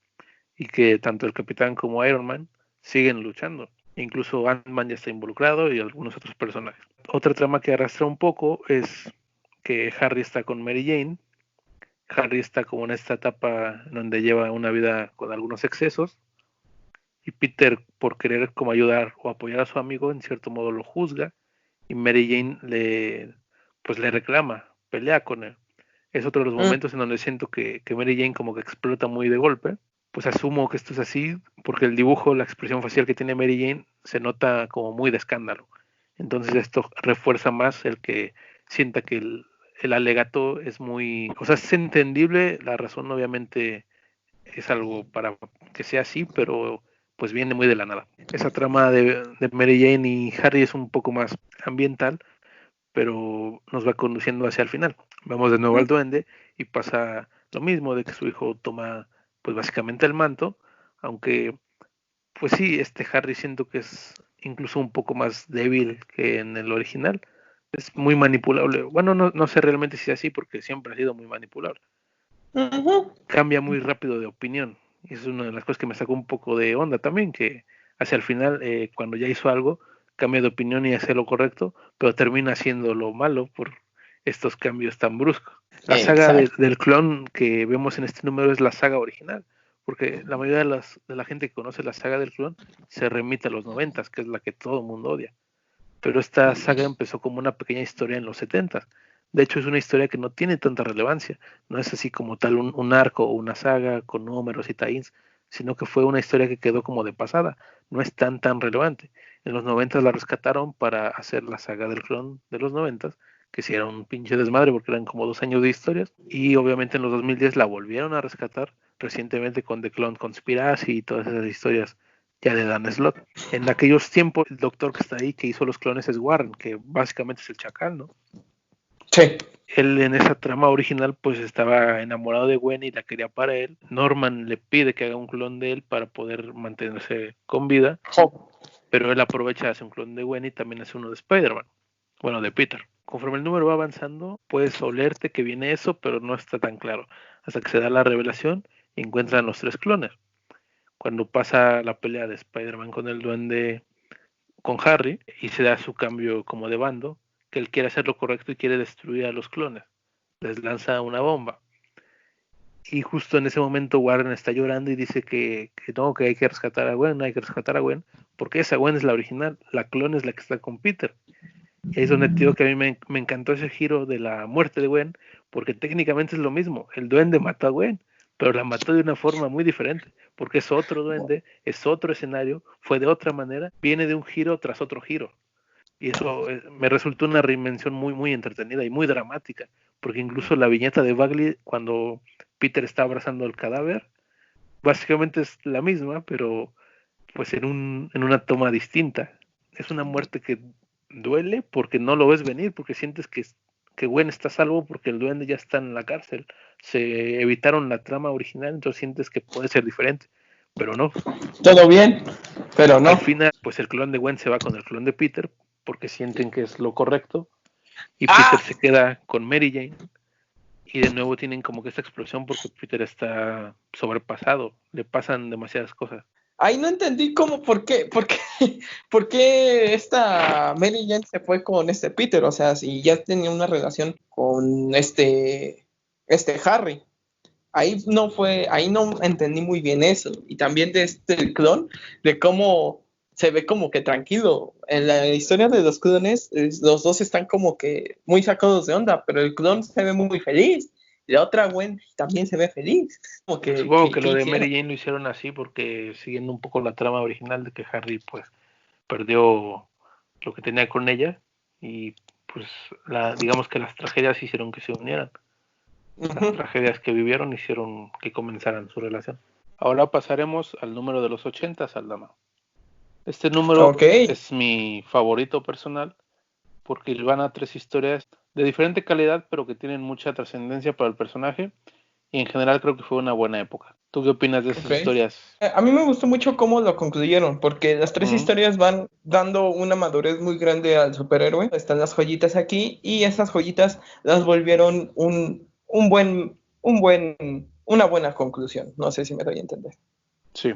y que tanto el Capitán como Iron Man siguen luchando. Incluso Ant-Man ya está involucrado y algunos otros personajes. Otra trama que arrastra un poco es que Harry está con Mary Jane. Harry está como en esta etapa donde lleva una vida con algunos excesos y Peter, por querer como ayudar o apoyar a su amigo, en cierto modo lo juzga y Mary Jane le reclama, pelea con él. Es otro de los momentos en donde siento que Mary Jane como que explota muy de golpe. Pues asumo que esto es así porque el dibujo, la expresión facial que tiene Mary Jane se nota como muy de escándalo. Entonces esto refuerza más el que sienta que el alegato es muy, o sea, es entendible, la razón obviamente es algo para que sea así, pero pues viene muy de la nada. Esa trama de Mary Jane y Harry es un poco más ambiental, pero nos va conduciendo hacia el final. Vamos de nuevo al duende y pasa lo mismo de que su hijo toma pues básicamente el manto, aunque pues sí, Harry siento que es incluso un poco más débil que en el original. Es muy manipulable. Bueno, no sé realmente si es así porque siempre ha sido muy manipulable. Cambia muy rápido de opinión. Y eso es una de las cosas que me sacó un poco de onda también, que hacia el final, cuando ya hizo algo, cambia de opinión y hace lo correcto, pero termina haciendo lo malo por estos cambios tan bruscos. La saga del clon que vemos en este número es la saga original, porque la mayoría de la gente que conoce la saga del clon se remite a los 90s, que es la que todo el mundo odia. Pero esta saga empezó como una pequeña historia en los 70s. De hecho, es una historia que no tiene tanta relevancia. No es así como tal un arco o una saga con números y tie-ins, sino que fue una historia que quedó como de pasada. No es tan relevante. En los 90 la rescataron para hacer la saga del clon de los 90, que sí era un pinche desmadre porque eran como 2 años de historias. Y obviamente en los 2010 la volvieron a rescatar recientemente con The Clone Conspiracy y todas esas historias ya de Dan Slott. En aquellos tiempos, el doctor que está ahí, que hizo los clones, es Warren, que básicamente es el Chacal, ¿no? Sí. Él en esa trama original pues estaba enamorado de Gwen y la quería para él. Norman le pide que haga un clon de él para poder mantenerse con vida, pero él aprovecha, hace un clon de Gwen y también hace uno de Spider-Man, bueno, de Peter. Conforme el número va avanzando, puedes olerte que viene eso, pero no está tan claro, hasta que se da la revelación y encuentran los 3 clones. Cuando pasa la pelea de Spider-Man con el duende, con Harry, y se da su cambio como de bando, que él quiere hacer lo correcto y quiere destruir a los clones. Les lanza una bomba. Y justo en ese momento Warren está llorando y dice que no, que hay que rescatar a Gwen, hay que rescatar a Gwen, porque esa Gwen es la original, la clon es la que está con Peter. Y ahí es donde te digo que a mí me encantó ese giro de la muerte de Gwen, porque técnicamente es lo mismo, el duende mató a Gwen, pero la mató de una forma muy diferente, porque es otro duende, es otro escenario, fue de otra manera, viene de un giro tras otro giro. Y eso me resultó una reinvención muy entretenida y muy dramática, porque incluso la viñeta de Bagley, cuando Peter está abrazando el cadáver, básicamente es la misma, pero pues en una toma distinta. Es una muerte que duele porque no lo ves venir, porque sientes que Gwen está a salvo porque el duende ya está en la cárcel. Se evitaron la trama original, entonces sientes que puede ser diferente, pero no. Todo bien, pero no. Al final, pues el clon de Gwen se va con el clon de Peter porque sienten que es lo correcto y Peter se queda con Mary Jane y de nuevo tienen como que esta explosión porque Peter está sobrepasado, le pasan demasiadas cosas. Ahí no entendí por qué esta Mary Jane se fue con este Peter, o sea, si ya tenía una relación con este Harry. Ahí no entendí muy bien eso. Y también de este clon, de cómo se ve como que tranquilo. En la historia de los clones, los dos están como que muy sacados de onda, pero el clon se ve muy feliz. Y la otra Gwen también se ve feliz. Supongo que lo de Mary Jane lo hicieron así porque siguiendo un poco la trama original de que Harry pues perdió lo que tenía con ella y pues digamos que las tragedias hicieron que se unieran. Las tragedias que vivieron hicieron que comenzaran su relación. Ahora pasaremos al número de los 80, Aldama. Este número es mi favorito personal porque van a 3 historias de diferente calidad pero que tienen mucha trascendencia para el personaje y en general creo que fue una buena época. ¿Tú qué opinas de esas historias? A mí me gustó mucho cómo lo concluyeron, porque las 3 historias van dando una madurez muy grande al superhéroe. Están las joyitas aquí y esas joyitas las volvieron una buena conclusión. No sé si me doy a entender. Sí.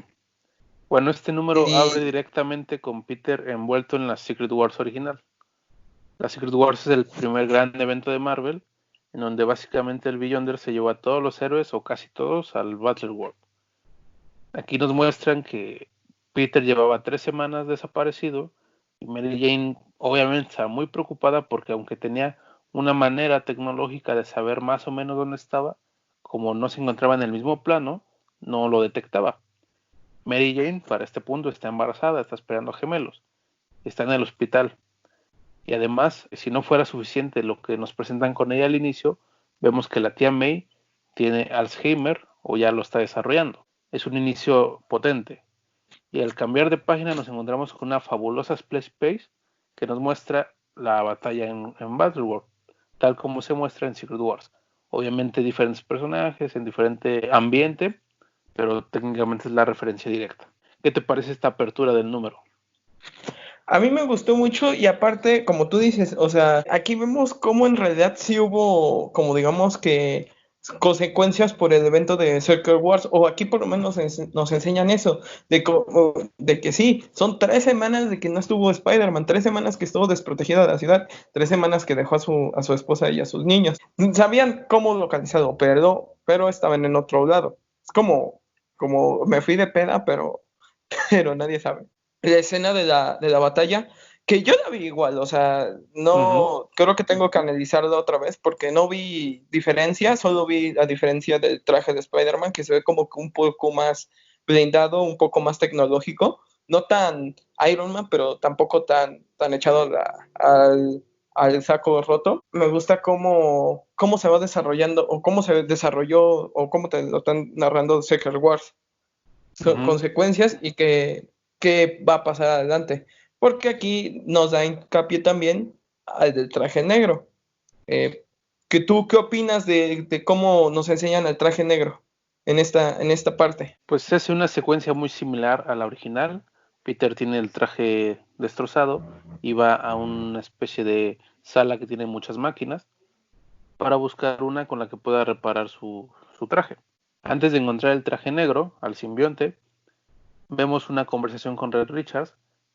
Bueno, este número abre directamente con Peter envuelto en la Secret Wars original. La Secret Wars es el primer gran evento de Marvel, en donde básicamente el Beyonder se llevó a todos los héroes, o casi todos, al Battleworld. Aquí nos muestran que Peter llevaba 3 semanas desaparecido, y Mary Jane obviamente estaba muy preocupada porque aunque tenía una manera tecnológica de saber más o menos dónde estaba, como no se encontraba en el mismo plano, no lo detectaba. Mary Jane, para este punto, está embarazada, está esperando gemelos, está en el hospital. Y además, si no fuera suficiente lo que nos presentan con ella al inicio, vemos que la tía May tiene Alzheimer o ya lo está desarrollando. Es un inicio potente. Y al cambiar de página nos encontramos con una fabulosa splash page que nos muestra la batalla en Battleworld, tal como se muestra en Secret Wars. Obviamente diferentes personajes, en diferente ambiente, pero técnicamente es la referencia directa. ¿Qué te parece esta apertura del número? A mí me gustó mucho y aparte, como tú dices, o sea, aquí vemos cómo en realidad sí hubo, como digamos que consecuencias por el evento de Secret Wars, o aquí por lo menos nos enseñan eso, de que sí, son 3 semanas de que no estuvo Spider-Man, 3 semanas que estuvo desprotegida de la ciudad, 3 semanas que dejó a su esposa y a sus niños. Sabían cómo localizarlo, pero estaban en otro lado. Es como me fui de pena, pero nadie sabe. La escena de la batalla, que yo la vi igual, o sea, Ujú. no, creo que tengo que analizarla otra vez porque no vi diferencia, solo vi la diferencia del traje de Spider-Man, que se ve como que un poco más blindado, un poco más tecnológico, no tan Iron Man, pero tampoco tan echado al saco roto. Me gusta cómo se va desarrollando, o cómo se desarrolló, o cómo te lo están narrando Secret Wars, Ujú. consecuencias y qué va a pasar adelante. Porque aquí nos da hincapié también al del traje negro. Eh, ¿Qué opinas de cómo nos enseñan el traje negro en esta parte? Pues se hace una secuencia muy similar a la original. Peter tiene el traje destrozado y va a una especie de sala que tiene muchas máquinas para buscar una con la que pueda reparar su traje. Antes de encontrar el traje negro al simbionte, vemos una conversación con Red Richards,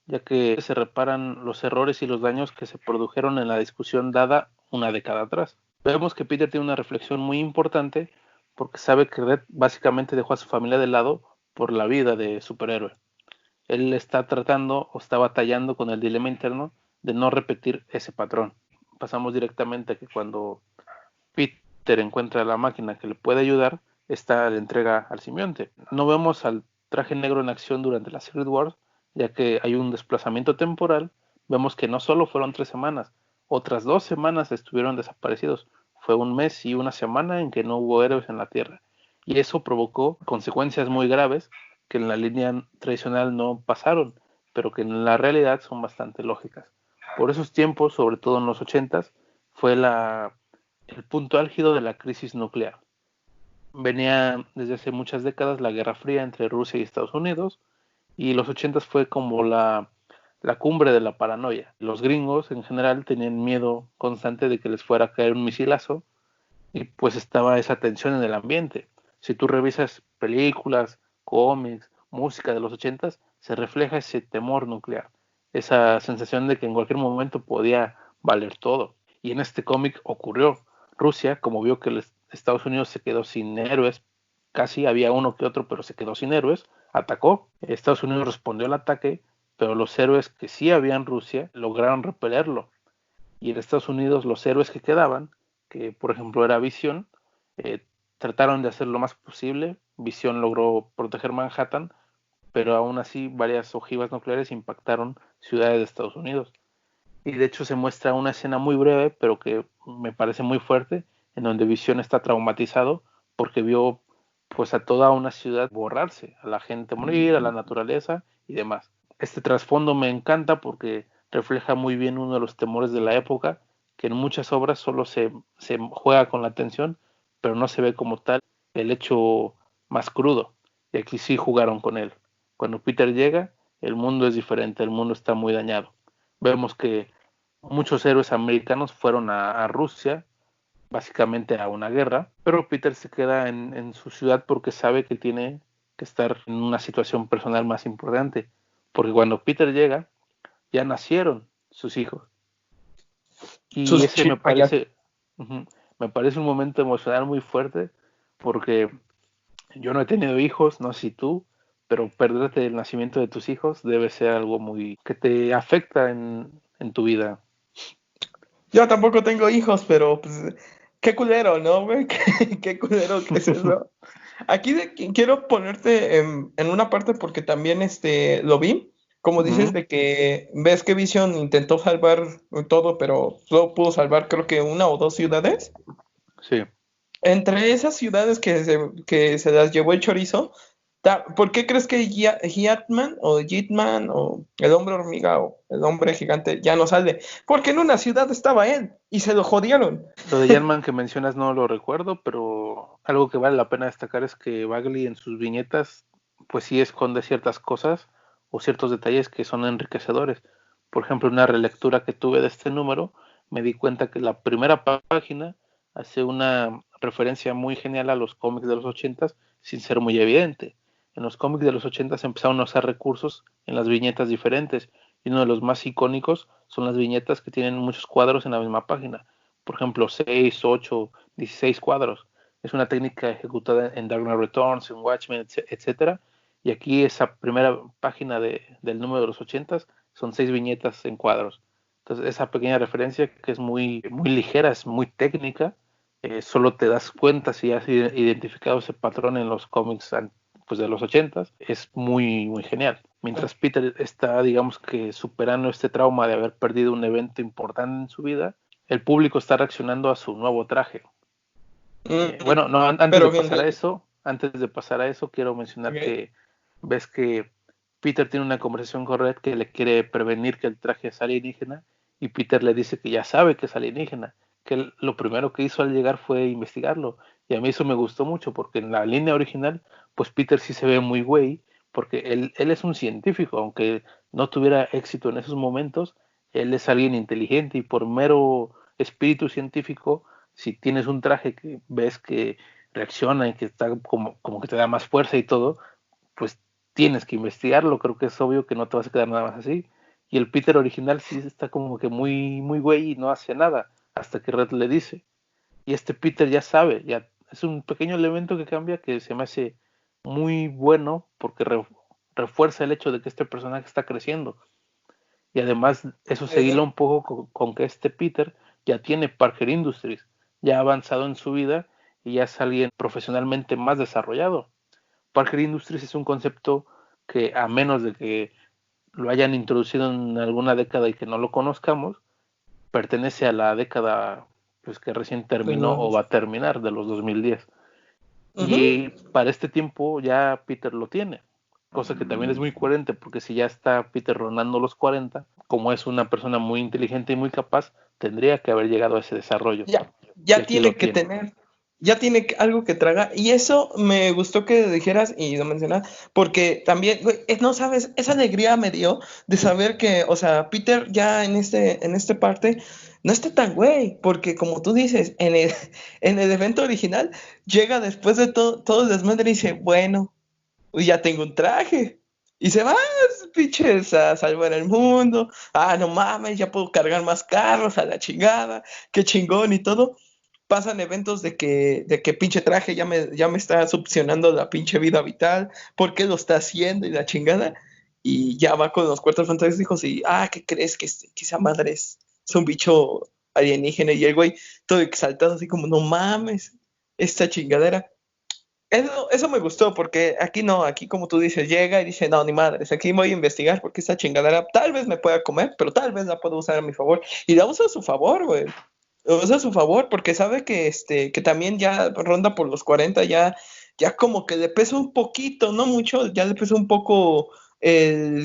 ya que se reparan los errores y los daños que se produjeron en la discusión dada una década atrás. Vemos que Peter tiene una reflexión muy importante porque sabe que Red básicamente dejó a su familia de lado por la vida de superhéroe. Él está tratando o está batallando con el dilema interno de no repetir ese patrón. Pasamos directamente a que cuando Peter encuentra la máquina que le puede ayudar, esta le entrega al simbionte. No vemos al traje negro en acción durante la Secret Wars, ya que hay un desplazamiento temporal. Vemos que no solo fueron 3 semanas, otras 2 semanas estuvieron desaparecidos. Fue un mes y una semana en que no hubo héroes en la Tierra. Y eso provocó consecuencias muy graves que en la línea tradicional no pasaron, pero que en la realidad son bastante lógicas. Por esos tiempos, sobre todo en los 80s, fue el punto álgido de la crisis nuclear. Venía desde hace muchas décadas la Guerra Fría entre Rusia y Estados Unidos, y los 80 fue como la cumbre de la paranoia. Los gringos en general tenían miedo constante de que les fuera a caer un misilazo, y pues estaba esa tensión en el ambiente. Si tú revisas películas, cómics, música de los 80, se refleja ese temor nuclear, esa sensación de que en cualquier momento podía valer todo. Y en este cómic ocurrió. Rusia, como vio que Estados Unidos se quedó sin héroes, casi había uno que otro, pero se quedó sin héroes, atacó. Estados Unidos respondió al ataque, pero los héroes que sí había en Rusia lograron repelerlo. Y en Estados Unidos los héroes que quedaban, que por ejemplo era Visión, eh, trataron de hacer lo más posible. Visión logró proteger Manhattan, pero aún así varias ojivas nucleares impactaron ciudades de Estados Unidos. Y de hecho se muestra una escena muy breve, pero que me parece muy fuerte, en donde Visión está traumatizado porque vio pues a toda una ciudad borrarse, a la gente morir, a la naturaleza y demás. Este trasfondo me encanta porque refleja muy bien uno de los temores de la época, que en muchas obras solo se juega con la tensión, pero no se ve como tal el hecho más crudo. Y aquí sí jugaron con él. Cuando Peter llega, el mundo es diferente, el mundo está muy dañado. Vemos que muchos héroes americanos fueron a Rusia, básicamente a una guerra, pero Peter se queda en su ciudad porque sabe que tiene que estar en una situación personal más importante, porque cuando Peter llega, ya nacieron sus hijos. Y ese Allá. me parece un momento emocional muy fuerte, porque yo no he tenido hijos, no sé si tú, pero perderte el nacimiento de tus hijos debe ser algo muy que te afecta en tu vida. Yo tampoco tengo hijos, pero pues, qué culero, ¿no, güey? Qué culero que es eso. Aquí quiero ponerte en una parte porque también lo vi, como dices, Ujú. de que ves que Vision intentó salvar todo, pero solo pudo salvar creo que una o dos ciudades. Sí. Entre esas ciudades que se las llevó el chorizo, ¿por qué crees que Hitman o el hombre hormiga o el hombre gigante ya no sale? Porque en una ciudad estaba él y se lo jodieron. Lo de Yanman que mencionas no lo recuerdo, pero algo que vale la pena destacar es que Bagley en sus viñetas, pues sí esconde ciertas cosas o ciertos detalles que son enriquecedores. Por ejemplo, una relectura que tuve de este número, me di cuenta que la primera página hace referencia muy genial a los cómics de los 80 sin ser muy evidente. En los cómics de los 80 empezaron a usar recursos en las viñetas diferentes, y uno de los más icónicos son las viñetas que tienen muchos cuadros en la misma página. Por ejemplo, 6, 8, 16 cuadros. Es una técnica ejecutada en Dark Knight Returns, en Watchmen, etcétera. Y aquí esa primera página del número de los 80 son 6 viñetas en cuadros. Entonces esa pequeña referencia, que es muy, muy ligera, es muy técnica, solo te das cuenta si has identificado ese patrón en los cómics pues de los 80, es muy, muy genial. Mientras Peter está, digamos que, superando este trauma de haber perdido un evento importante en su vida, el público está reaccionando a su nuevo traje. Bueno, no, antes de pasar a eso, quiero mencionar que ves que Peter tiene una conversación con Red que le quiere prevenir que el traje es alienígena, y Peter le dice que ya sabe que es alienígena, que él, lo primero que hizo al llegar fue investigarlo. Y a mí eso me gustó mucho, porque en la línea original, pues Peter sí se ve muy güey, porque él es un científico, aunque no tuviera éxito en esos momentos, él es alguien inteligente, y por mero espíritu científico, si tienes un traje que ves que reacciona y que está como que te da más fuerza y todo, pues tienes que investigarlo. Creo que es obvio que no te vas a quedar nada más así. Y el Peter original sí está como que muy, muy güey y no hace nada hasta que Red le dice. Y este Peter ya sabe, ya es un pequeño elemento que cambia, que se me hace muy bueno, porque refuerza el hecho de que este personaje está creciendo. Y además eso se hila un poco con que este Peter ya tiene Parker Industries, ya ha avanzado en su vida y ya es alguien profesionalmente más desarrollado. Parker Industries es un concepto que, a menos de que lo hayan introducido en alguna década y que no lo conozcamos, pertenece a la década, pues, que recién terminó o va a terminar, de los 2010. Y para este tiempo ya Peter lo tiene, cosa que también es muy coherente, porque si ya está Peter rondando los 40, como es una persona muy inteligente y muy capaz, tendría que haber llegado a ese desarrollo. Ya tiene que tener, ya tiene algo que tragar. Y eso me gustó que dijeras y lo mencionas, porque también, güey, no sabes, esa alegría me dio de saber que, o sea, Peter ya en este parte no está tan güey, porque como tú dices, en el evento original llega después de todo el desmadre y dice, bueno, ya tengo un traje. Y se va, pinches, a salvar el mundo. Ah, no mames, ya puedo cargar más carros a la chingada. Qué chingón y todo. Pasan eventos de que pinche traje ya me está succionando la pinche vida vital. ¿Por qué lo está haciendo? Y la chingada. Y ya va con los cuatro fantásticos y, ¿qué crees? Que esa madre es un bicho alienígena. Y el güey todo exaltado, así como, no mames, esta chingadera. Eso me gustó, porque aquí no, aquí como tú dices, llega y dice, no, ni madres, aquí voy a investigar porque esta chingadera tal vez me pueda comer, pero tal vez la puedo usar a mi favor. Y la usa a su favor, güey. La usa a su favor porque sabe que también ya ronda por los 40, ya como que le pesa un poquito, no mucho, ya le pesa un poco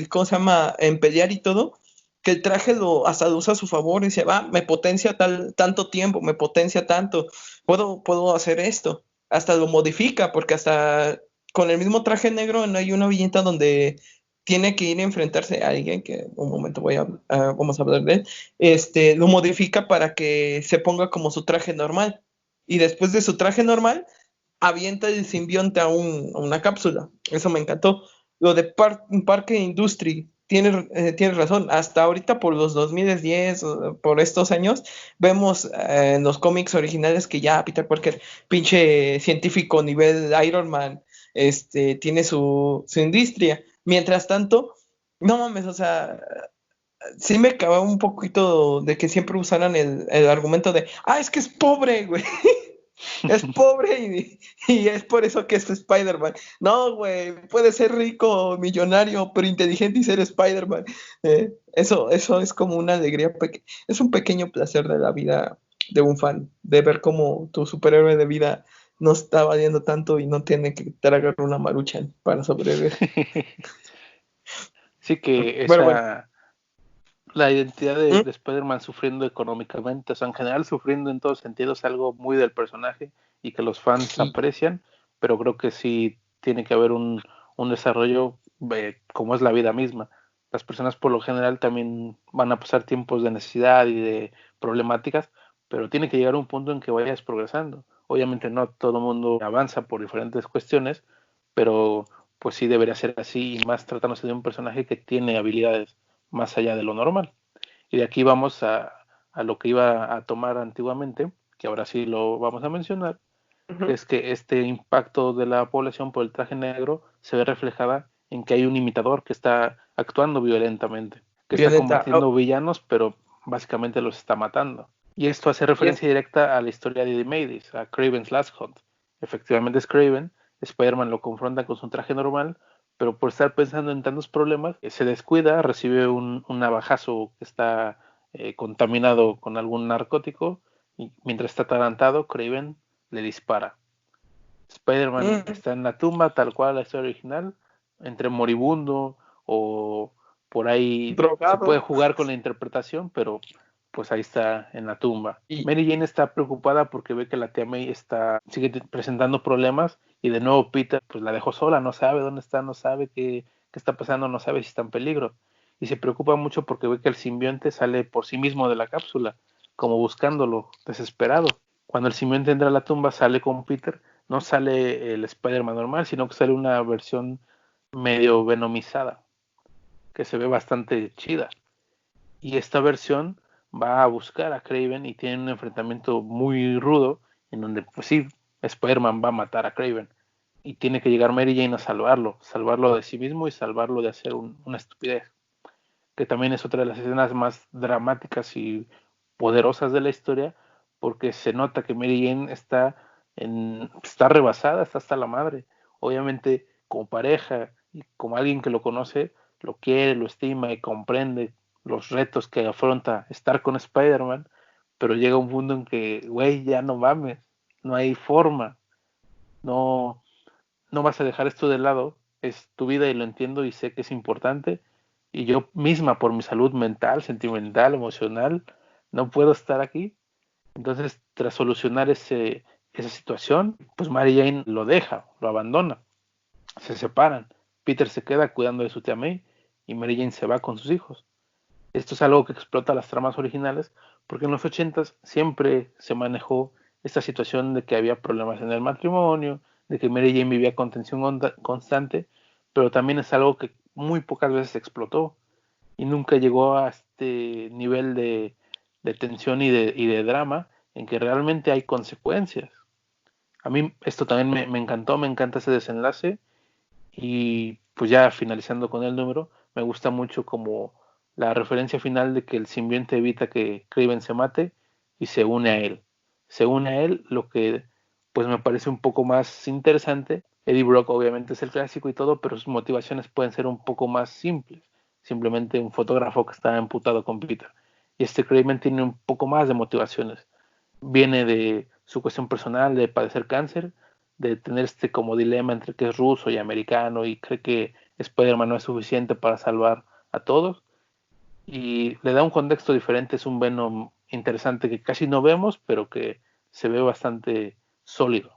¿cómo se llama? En pelear y todo, que el traje hasta lo usa a su favor y dice, me potencia tanto tiempo, me potencia tanto, puedo hacer esto, hasta lo modifica, porque hasta con el mismo traje negro no hay una viñeta donde tiene que ir a enfrentarse a alguien, que un momento vamos a hablar de él, lo modifica para que se ponga como su traje normal, y después de su traje normal, avienta el simbionte a una cápsula. Eso me encantó. Lo de Parque Industry, tienes razón, hasta ahorita por los 2010, por estos años, vemos en los cómics originales que ya Peter Parker, pinche científico nivel Iron Man, tiene su industria. Mientras tanto, no mames, o sea, sí me acaba un poquito de que siempre usaran el argumento de, es que es pobre, güey. Es pobre y es por eso que es Spider-Man. No, güey, puede ser rico, millonario, pero inteligente y ser Spider-Man. Eso es como una alegría, es un pequeño placer de la vida de un fan, de ver cómo tu superhéroe de vida no está valiendo tanto y no tiene que tragar una maruchan para sobrevivir. Sí, que Pero bueno. La identidad de Spider-Man sufriendo económicamente, o sea, en general sufriendo en todos sentidos, es algo muy del personaje y que los fans aprecian, pero creo que sí tiene que haber un desarrollo como es la vida misma. Las personas por lo general también van a pasar tiempos de necesidad y de problemáticas, pero tiene que llegar un punto en que vayas progresando. Obviamente no todo el mundo avanza por diferentes cuestiones, pero pues sí debería ser así, y más tratándose de un personaje que tiene habilidades más allá de lo normal. Y de aquí vamos a lo que iba a tomar antiguamente, que ahora sí lo vamos a mencionar, que Ujú. es que este impacto de la población por el traje negro se ve reflejada en que hay un imitador que está actuando violentamente, que está Violenta. combatiendo villanos, pero básicamente los está matando. Y esto hace Y es, referencia directa a la historia de The Maidis, a Kraven's Last Hunt. Efectivamente es Kraven, Spider-Man lo confronta con su traje normal, pero por estar pensando en tantos problemas, se descuida, recibe un navajazo que está contaminado con algún narcótico, y mientras está atarantado, Kraven le dispara. Spider-Man mm, está en la tumba, tal cual la historia original, entre moribundo o por ahí se puede drogado. jugar con la interpretación, pero pues ahí está en la tumba. Y, Mary Jane está preocupada porque ve que la tía May sigue presentando problemas, y de nuevo Peter pues la dejó sola, no sabe dónde está, no sabe qué está pasando, no sabe si está en peligro. Y se preocupa mucho porque ve que el simbionte sale por sí mismo de la cápsula, como buscándolo, desesperado. Cuando el simbionte entra a la tumba, sale con Peter, no sale el Spider-Man normal, sino que sale una versión medio venomizada, que se ve bastante chida. Y esta versión va a buscar a Kraven y tiene un enfrentamiento muy rudo, en donde pues sí, Spider-Man va a matar a Kraven. Y tiene que llegar Mary Jane a salvarlo de sí mismo y salvarlo de hacer una estupidez. Que también es otra de las escenas más dramáticas y poderosas de la historia, porque se nota que Mary Jane está rebasada, está hasta la madre. Obviamente, como pareja y como alguien que lo conoce, lo quiere, lo estima y comprende los retos que afronta estar con Spider-Man, pero llega un punto en que, güey, ya no mames, no hay forma, no, no vas a dejar esto de lado, es tu vida y lo entiendo y sé que es importante, y yo misma por mi salud mental, sentimental, emocional, no puedo estar aquí. Entonces, tras solucionar esa situación, pues Mary Jane lo deja, lo abandona, se separan. Peter se queda cuidando de su tía May y Mary Jane se va con sus hijos. Esto es algo que explota las tramas originales, porque en los 80s siempre se manejó esta situación de que había problemas en el matrimonio, de que Mary Jane vivía con tensión constante, pero también es algo que muy pocas veces explotó y nunca llegó a este nivel de tensión y de drama en que realmente hay consecuencias. A mí esto también me encantó, me encanta ese desenlace, y pues ya finalizando con el número, me gusta mucho como la referencia final de que el simbionte evita que Kraven se mate y se une a él. Se une a él, lo que pues me parece un poco más interesante. Eddie Brock obviamente es el clásico y todo, pero sus motivaciones pueden ser un poco más simples. Simplemente un fotógrafo que está emputado con Peter. Y este Kraven tiene un poco más de motivaciones. Viene de su cuestión personal de padecer cáncer, de tener este como dilema entre que es ruso y americano y cree que Spider-Man no es suficiente para salvar a todos, y le da un contexto diferente, es un Venom interesante que casi no vemos, pero que se ve bastante sólido.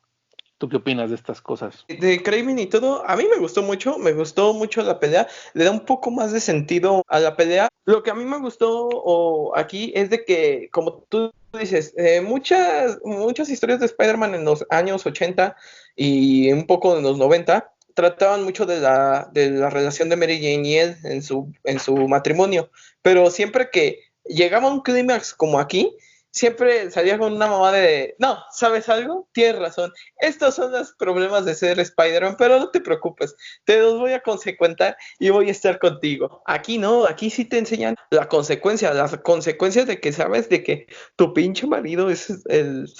¿Tú qué opinas de estas cosas? de Kraven y todo, a mí me gustó mucho la pelea, le da un poco más de sentido a la pelea. Lo que a mí me gustó aquí es de que, como tú dices, muchas historias de Spider-Man en los años 80 y un poco en los 90 trataban mucho de la relación de Mary Jane y él en su matrimonio, pero siempre que llegaba un clímax como aquí, siempre salía con una mamá de, no, ¿sabes algo? Tienes razón, estos son los problemas de ser Spider-Man, pero no te preocupes, te los voy a consecuentar y voy a estar contigo. Aquí no, aquí sí te enseñan las consecuencias de que sabes de que tu pinche marido es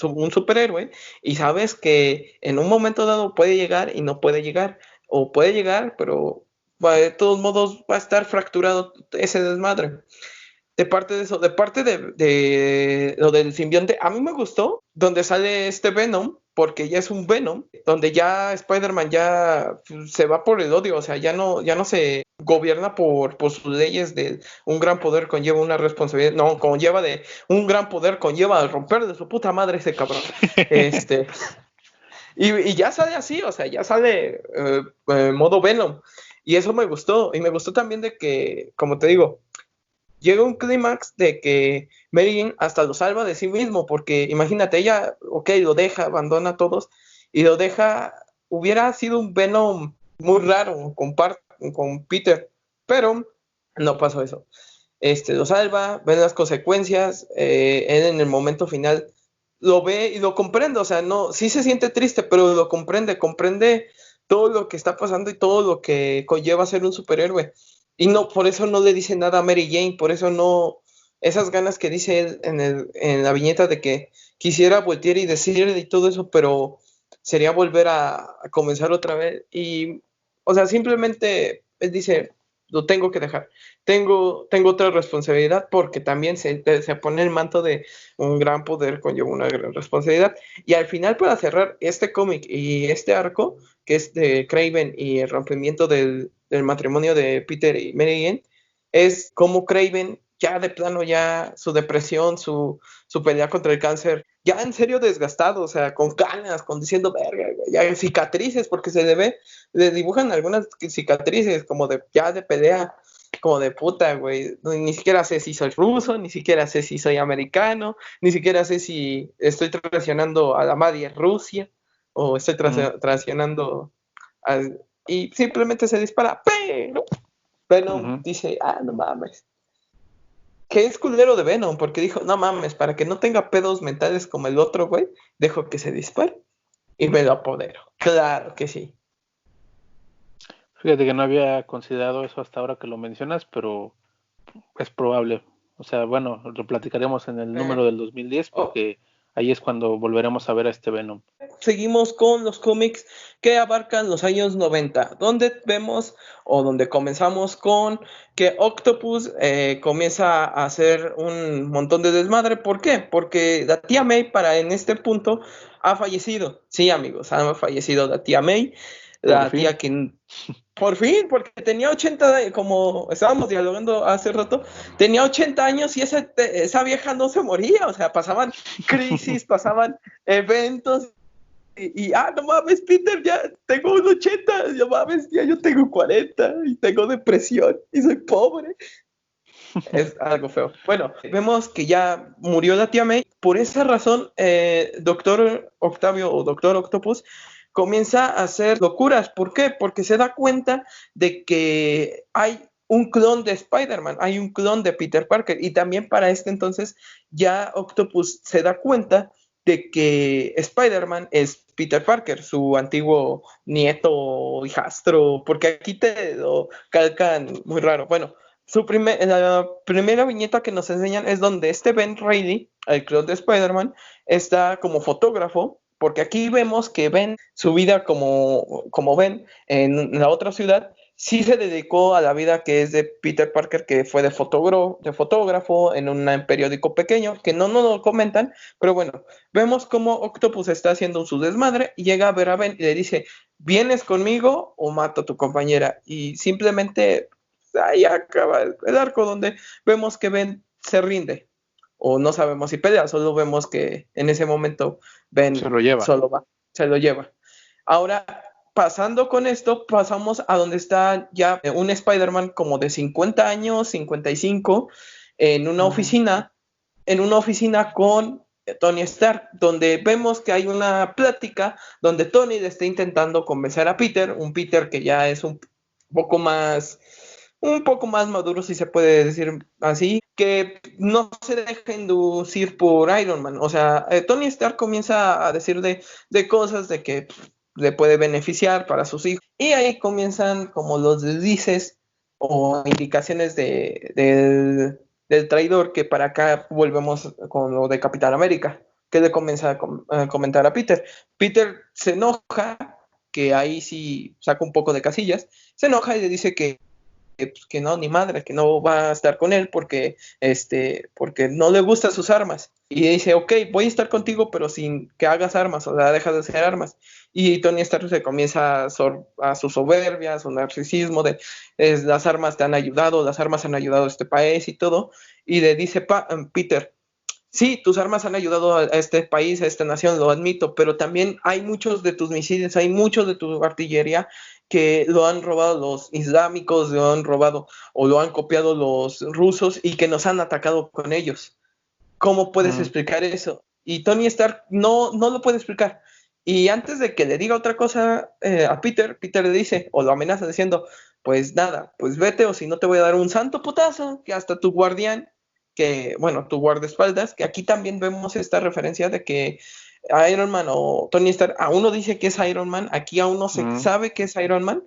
un superhéroe y sabes que en un momento dado puede llegar y no puede llegar, o puede llegar, pero de todos modos va a estar fracturado ese desmadre. De parte de eso, de parte de lo del simbionte, a mí me gustó donde sale este Venom, porque ya es un Venom, donde ya Spider-Man ya se va por el odio, o sea, ya no se gobierna por sus leyes de un gran poder conlleva una responsabilidad, no, conlleva de un gran poder conlleva al romper de su puta madre ese cabrón. Este, y ya sale así, o sea, ya sale modo Venom. Y eso me gustó. Y me gustó también de que, como te digo, llega un clímax de que Mary Jane hasta lo salva de sí mismo, porque imagínate, ella, ok, lo deja, abandona a todos, y lo deja, hubiera sido un Venom muy raro con Peter, pero no pasó eso. Lo salva, ve las consecuencias, él en el momento final lo ve y lo comprende, o sea, no, sí se siente triste, pero lo comprende todo lo que está pasando y todo lo que conlleva ser un superhéroe. Y no, por eso no le dice nada a Mary Jane, por eso no, esas ganas que dice él en la viñeta de que quisiera voltear y decirle y todo eso, pero sería volver a comenzar otra vez. Y, o sea, simplemente él dice, lo tengo que dejar. Tengo otra responsabilidad porque también se pone el manto de un gran poder conlleva una gran responsabilidad. Y al final, para cerrar este cómic y este arco, que es de Kraven y el rompimiento del matrimonio de Peter y Mary Jane, es como Kraven ya de plano, ya su depresión, su pelea contra el cáncer, ya en serio desgastado, o sea, con canas, con diciendo, verga, ya cicatrices, porque le dibujan algunas cicatrices como de ya de pelea, como de puta, güey, ni siquiera sé si soy ruso, ni siquiera sé si soy americano, ni siquiera sé si estoy traicionando a la madre Rusia, o estoy traicionando a, y simplemente se dispara, pero Venom dice, no mames. Que es culero de Venom, porque dijo, no mames, para que no tenga pedos mentales como el otro, güey, dejo que se dispare y me lo apodero. Claro que sí. Fíjate que no había considerado eso hasta ahora que lo mencionas, pero es probable. O sea, bueno, lo platicaremos en el número del 2010 porque ahí es cuando volveremos a ver a este Venom. Seguimos con los cómics que abarcan los años 90, donde vemos o donde comenzamos con que Octopus comienza a hacer un montón de desmadre. ¿Por qué? Porque la tía May para en este punto ha fallecido. Sí, amigos, ha fallecido la tía May, la tía que por fin, porque tenía 80, como estábamos dialogando hace rato, tenía 80 años y esa vieja no se moría, o sea, pasaban crisis, pasaban eventos no mames, Peter, ya tengo un 80, no mames, ya yo tengo 40 y tengo depresión y soy pobre. Es algo feo. Bueno, vemos que ya murió la tía May. Por esa razón, Doctor Octavio o Doctor Octopus comienza a hacer locuras. ¿Por qué? Porque se da cuenta de que hay un clon de Spider-Man, hay un clon de Peter Parker. Y también para este entonces ya Octopus se da cuenta de que Spider-Man es Peter Parker, su antiguo nieto, hijastro, porque aquí te lo calcan muy raro. Bueno, la primera viñeta que nos enseñan es donde este Ben Reilly, el clon de Spider-Man, está como fotógrafo, porque aquí vemos que Ben, su vida como Ben en la otra ciudad, sí se dedicó a la vida que es de Peter Parker, que fue de fotógrafo en un periódico pequeño, que no nos lo comentan, pero bueno, vemos cómo Octopus está haciendo su desmadre y llega a ver a Ben y le dice, ¿vienes conmigo o mato a tu compañera? Y simplemente ahí acaba el arco donde vemos que Ben se rinde. O no sabemos si pelea, solo vemos que en ese momento Ben solo va, se lo lleva. Ahora, pasando con esto, pasamos a donde está ya un Spider-Man como de 50 años, 55, en una oficina con Tony Stark, donde vemos que hay una plática donde Tony le está intentando convencer a Peter, un Peter que ya es un poco más maduro, si se puede decir así, que no se deja inducir por Iron Man. O sea, Tony Stark comienza a decir de cosas de que le puede beneficiar para sus hijos. Y ahí comienzan como los deslices o indicaciones del traidor, que para acá volvemos con lo de Capitán América, que le comienza a comentar a Peter. Peter se enoja, que ahí sí saca un poco de casillas, se enoja y le dice que no, ni madre, que no va a estar con él porque no le gustan sus armas. Y dice, ok, voy a estar contigo, pero sin que hagas armas, o sea, deja de hacer armas. Y Tony Stark se comienza a su soberbia, a su narcisismo de las armas te han ayudado, las armas han ayudado a este país y todo. Y le dice Peter, sí, tus armas han ayudado a este país, a esta nación, lo admito, pero también hay muchos de tus misiles, hay muchos de tu artillería que lo han robado los islámicos, lo han robado o lo han copiado los rusos y que nos han atacado con ellos. ¿Cómo puedes explicar eso? Y Tony Stark no lo puede explicar. Y antes de que le diga otra cosa a Peter le dice, o lo amenaza diciendo, pues nada, pues vete o si no te voy a dar un santo putazo, que hasta tu guardián, tu guardaespaldas, que aquí también vemos esta referencia de que Iron Man o Tony Stark, a uno dice que es Iron Man, aquí aún no se sabe que es Iron Man,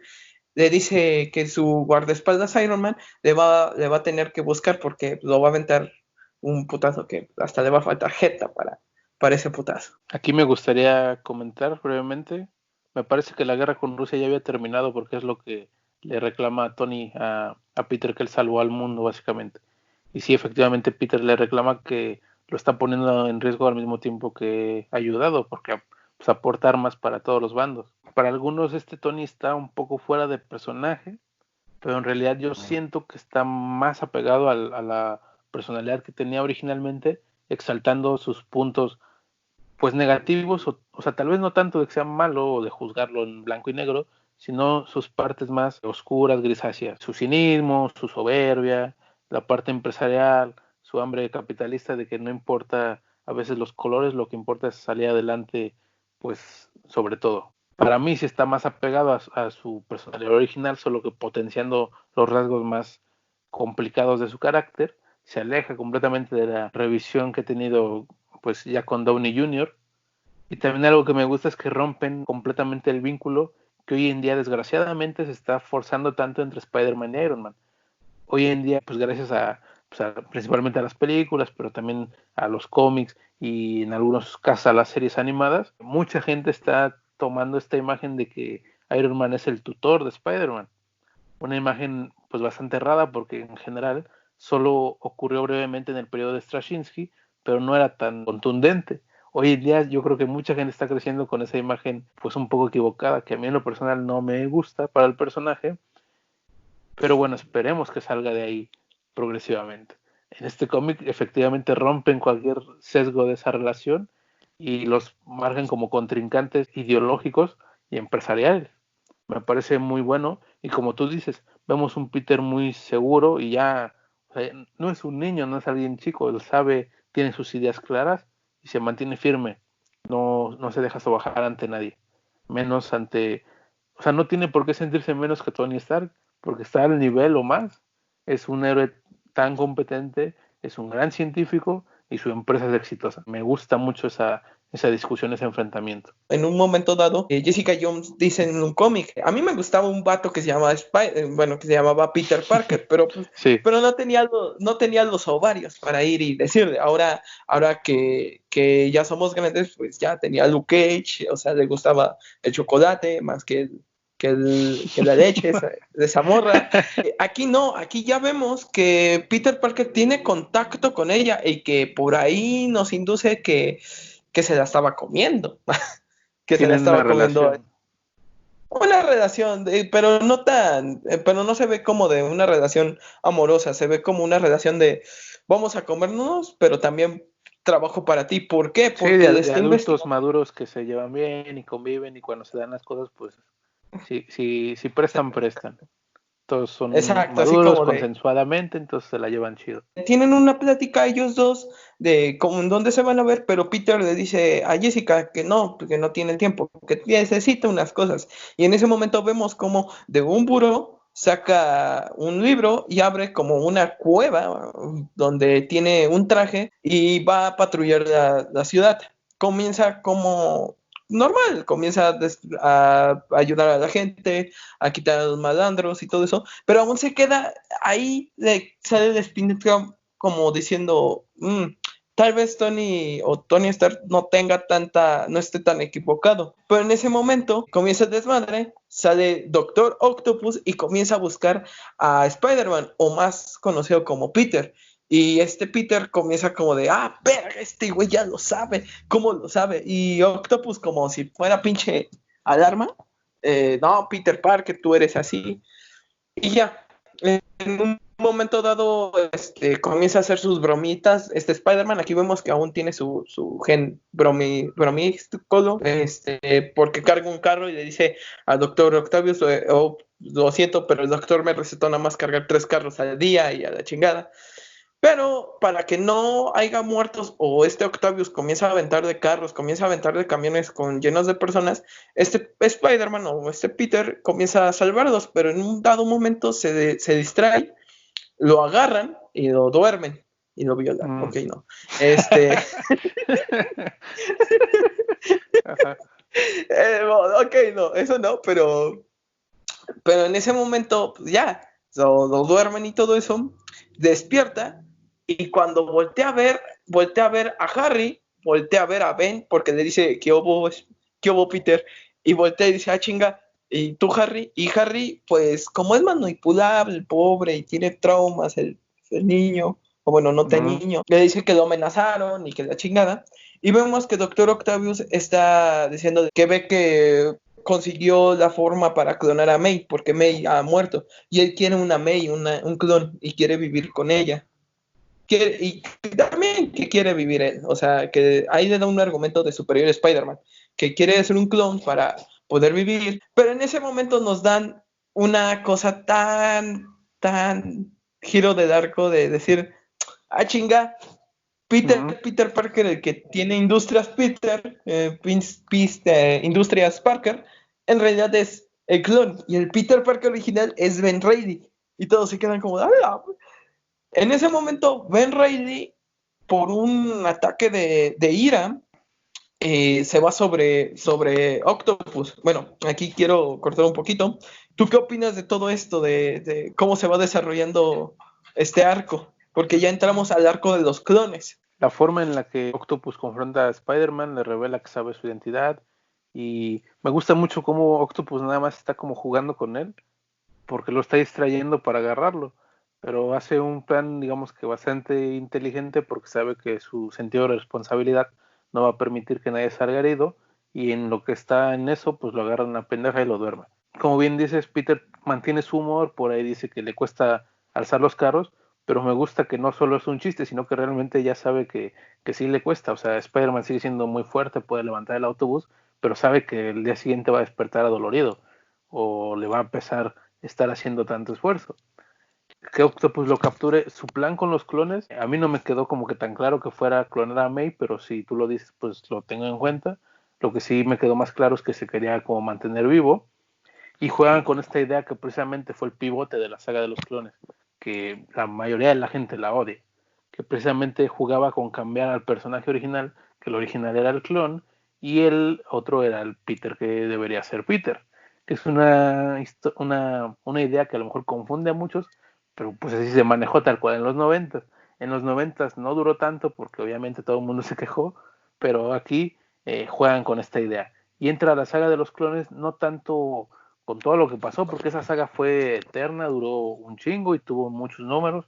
le dice que su guardaespaldas Iron Man le va a tener que buscar porque lo va a aventar un putazo que hasta le va a faltar jeta para ese putazo. Aquí me gustaría comentar brevemente, me parece que la guerra con Rusia ya había terminado porque es lo que le reclama a Tony a Peter, que él salvó al mundo básicamente. Y sí, efectivamente Peter le reclama que lo está poniendo en riesgo al mismo tiempo que ha ayudado, porque pues, aporta armas para todos los bandos. Para algunos Tony está un poco fuera de personaje, pero en realidad yo siento que está más apegado a la personalidad que tenía originalmente, exaltando sus puntos pues negativos, o sea, tal vez no tanto de que sea malo o de juzgarlo en blanco y negro, sino sus partes más oscuras, grisáceas, su cinismo, su soberbia, la parte empresarial, su hambre capitalista de que no importa a veces los colores, lo que importa es salir adelante, pues sobre todo. Para mí sí está más apegado a su personalidad original, solo que potenciando los rasgos más complicados de su carácter, se aleja completamente de la revisión que ha tenido pues ya con Downey Jr. Y también algo que me gusta es que rompen completamente el vínculo que hoy en día desgraciadamente se está forzando tanto entre Spider-Man y Iron Man. Hoy en día, pues gracias principalmente a las películas, pero también a los cómics y en algunos casos a las series animadas, mucha gente está tomando esta imagen de que Iron Man es el tutor de Spider-Man. Una imagen pues bastante errada porque en general solo ocurrió brevemente en el periodo de Straczynski, pero no era tan contundente. Hoy en día yo creo que mucha gente está creciendo con esa imagen pues un poco equivocada, que a mí en lo personal no me gusta para el personaje, pero bueno, esperemos que salga de ahí progresivamente. En este cómic efectivamente rompen cualquier sesgo de esa relación y los marcan como contrincantes ideológicos y empresariales. Me parece muy bueno y como tú dices, vemos un Peter muy seguro y ya, o sea, no es un niño, no es alguien chico, él sabe, tiene sus ideas claras y se mantiene firme, no se deja sobajar ante nadie, menos ante, o sea, no tiene por qué sentirse menos que Tony Stark, porque está al nivel o más, es un héroe tan competente, es un gran científico y su empresa es exitosa. Me gusta mucho esa discusión, ese enfrentamiento. En un momento dado, Jessica Jones dice en un cómic, a mí me gustaba un vato que se llamaba que se llamaba Peter Parker, pero sí. Pero no tenía los ovarios para ir y decirle. Ahora que ya somos grandes, pues ya tenía Luke Cage, o sea, le gustaba el chocolate más que la leche de esa morra. Aquí no, aquí ya vemos que Peter Parker tiene contacto con ella y que por ahí nos induce que se la estaba comiendo. Que se la estaba comiendo. Relación. Una relación, pero no se ve como de una relación amorosa, se ve como una relación de vamos a comernos, pero también trabajo para ti. ¿Por qué? Porque de adultos maduros que se llevan bien y conviven y cuando se dan las cosas, pues si prestan. Todos son maduros consensuadamente, entonces se la llevan chido. Tienen una plática ellos dos de cómo, dónde se van a ver, pero Peter le dice a Jessica que no tiene el tiempo, que necesita unas cosas. Y en ese momento vemos como de un buró saca un libro y abre como una cueva donde tiene un traje y va a patrullar la ciudad. Comienza como normal, comienza a ayudar a la gente, a quitar a los malandros y todo eso, pero aún se queda ahí, sale el espíritu como diciendo, tal vez Tony Stark no esté tan equivocado, pero en ese momento comienza el desmadre, sale Doctor Octopus y comienza a buscar a Spider-Man, o más conocido como Peter. Y Peter comienza como de, verga, este güey ya lo sabe, ¿cómo lo sabe? Y Octopus como si fuera pinche alarma, no, Peter Parker, tú eres así. Y ya, en un momento dado comienza a hacer sus bromitas. Spider-Man, aquí vemos que aún tiene su gen bromístico, porque carga un carro y le dice al doctor Octavius, lo siento, pero el doctor me recetó nada más cargar 3 carros al día y a la chingada. Pero para que no haya muertos o Octavius comienza a aventar de carros, comienza a aventar de camiones llenos de personas, Spider-Man o Peter comienza a salvarlos, pero en un dado momento se distrae, lo agarran y lo duermen y lo violan. Ok, no. Ok, no, eso no, pero en ese momento, pues ya, lo duermen y todo eso, despierta, y cuando voltea a ver a Harry, voltea a ver a Ben, porque le dice, ¿qué hubo, Peter? Y voltea y dice, chinga, ¿y tú, Harry? Y Harry, pues, como es manipulable, el pobre, y tiene traumas, el niño, o bueno, no tan niño, le dice que lo amenazaron y que la chingada, y vemos que Doctor Octavius está diciendo que ve que consiguió la forma para clonar a May, porque May ha muerto, y él quiere una May, un clon, y quiere vivir con ella. Y también que quiere vivir él, o sea, que ahí le da un argumento de superior Spider-Man, que quiere hacer un clon para poder vivir, pero en ese momento nos dan una cosa tan giro de arco de decir, chinga, Peter Parker, el que tiene Industrias Peter, Industrias Parker, en realidad es el clon, y el Peter Parker original es Ben Reilly, y todos se quedan como, ¡ala! En ese momento, Ben Reilly, por un ataque de ira, se va sobre Octopus. Bueno, aquí quiero cortar un poquito. ¿Tú qué opinas de todo esto, de cómo se va desarrollando este arco? Porque ya entramos al arco de los clones. La forma en la que Octopus confronta a Spider-Man le revela que sabe su identidad, y me gusta mucho cómo Octopus nada más está como jugando con él, porque lo está distrayendo para agarrarlo, pero hace un plan, digamos que bastante inteligente, porque sabe que su sentido de responsabilidad no va a permitir que nadie salga herido, y en lo que está en eso, pues lo agarra una pendeja y lo duerme. Como bien dices, Peter mantiene su humor, por ahí dice que le cuesta alzar los carros, pero me gusta que no solo es un chiste, sino que realmente ya sabe que sí le cuesta. O sea, Spider-Man sigue siendo muy fuerte, puede levantar el autobús, pero sabe que el día siguiente va a despertar adolorido, o le va a pesar estar haciendo tanto esfuerzo. Que Octopus lo capture. Su plan con los clones, a mí no me quedó como que tan claro que fuera a clonar a May, pero si tú lo dices, pues lo tengo en cuenta. Lo que sí me quedó más claro es que se quería como mantener vivo, y juegan con esta idea que precisamente fue el pivote de la saga de los clones, que la mayoría de la gente la odia, que precisamente jugaba con cambiar al personaje original, que el original era el clon, y el otro era el Peter que debería ser Peter, que es una idea que a lo mejor confunde a muchos, pero pues así se manejó tal cual en los 90. En los 90 no duró tanto porque obviamente todo el mundo se quejó, pero aquí juegan con esta idea. Y entra la saga de los clones no tanto con todo lo que pasó, porque esa saga fue eterna, duró un chingo y tuvo muchos números.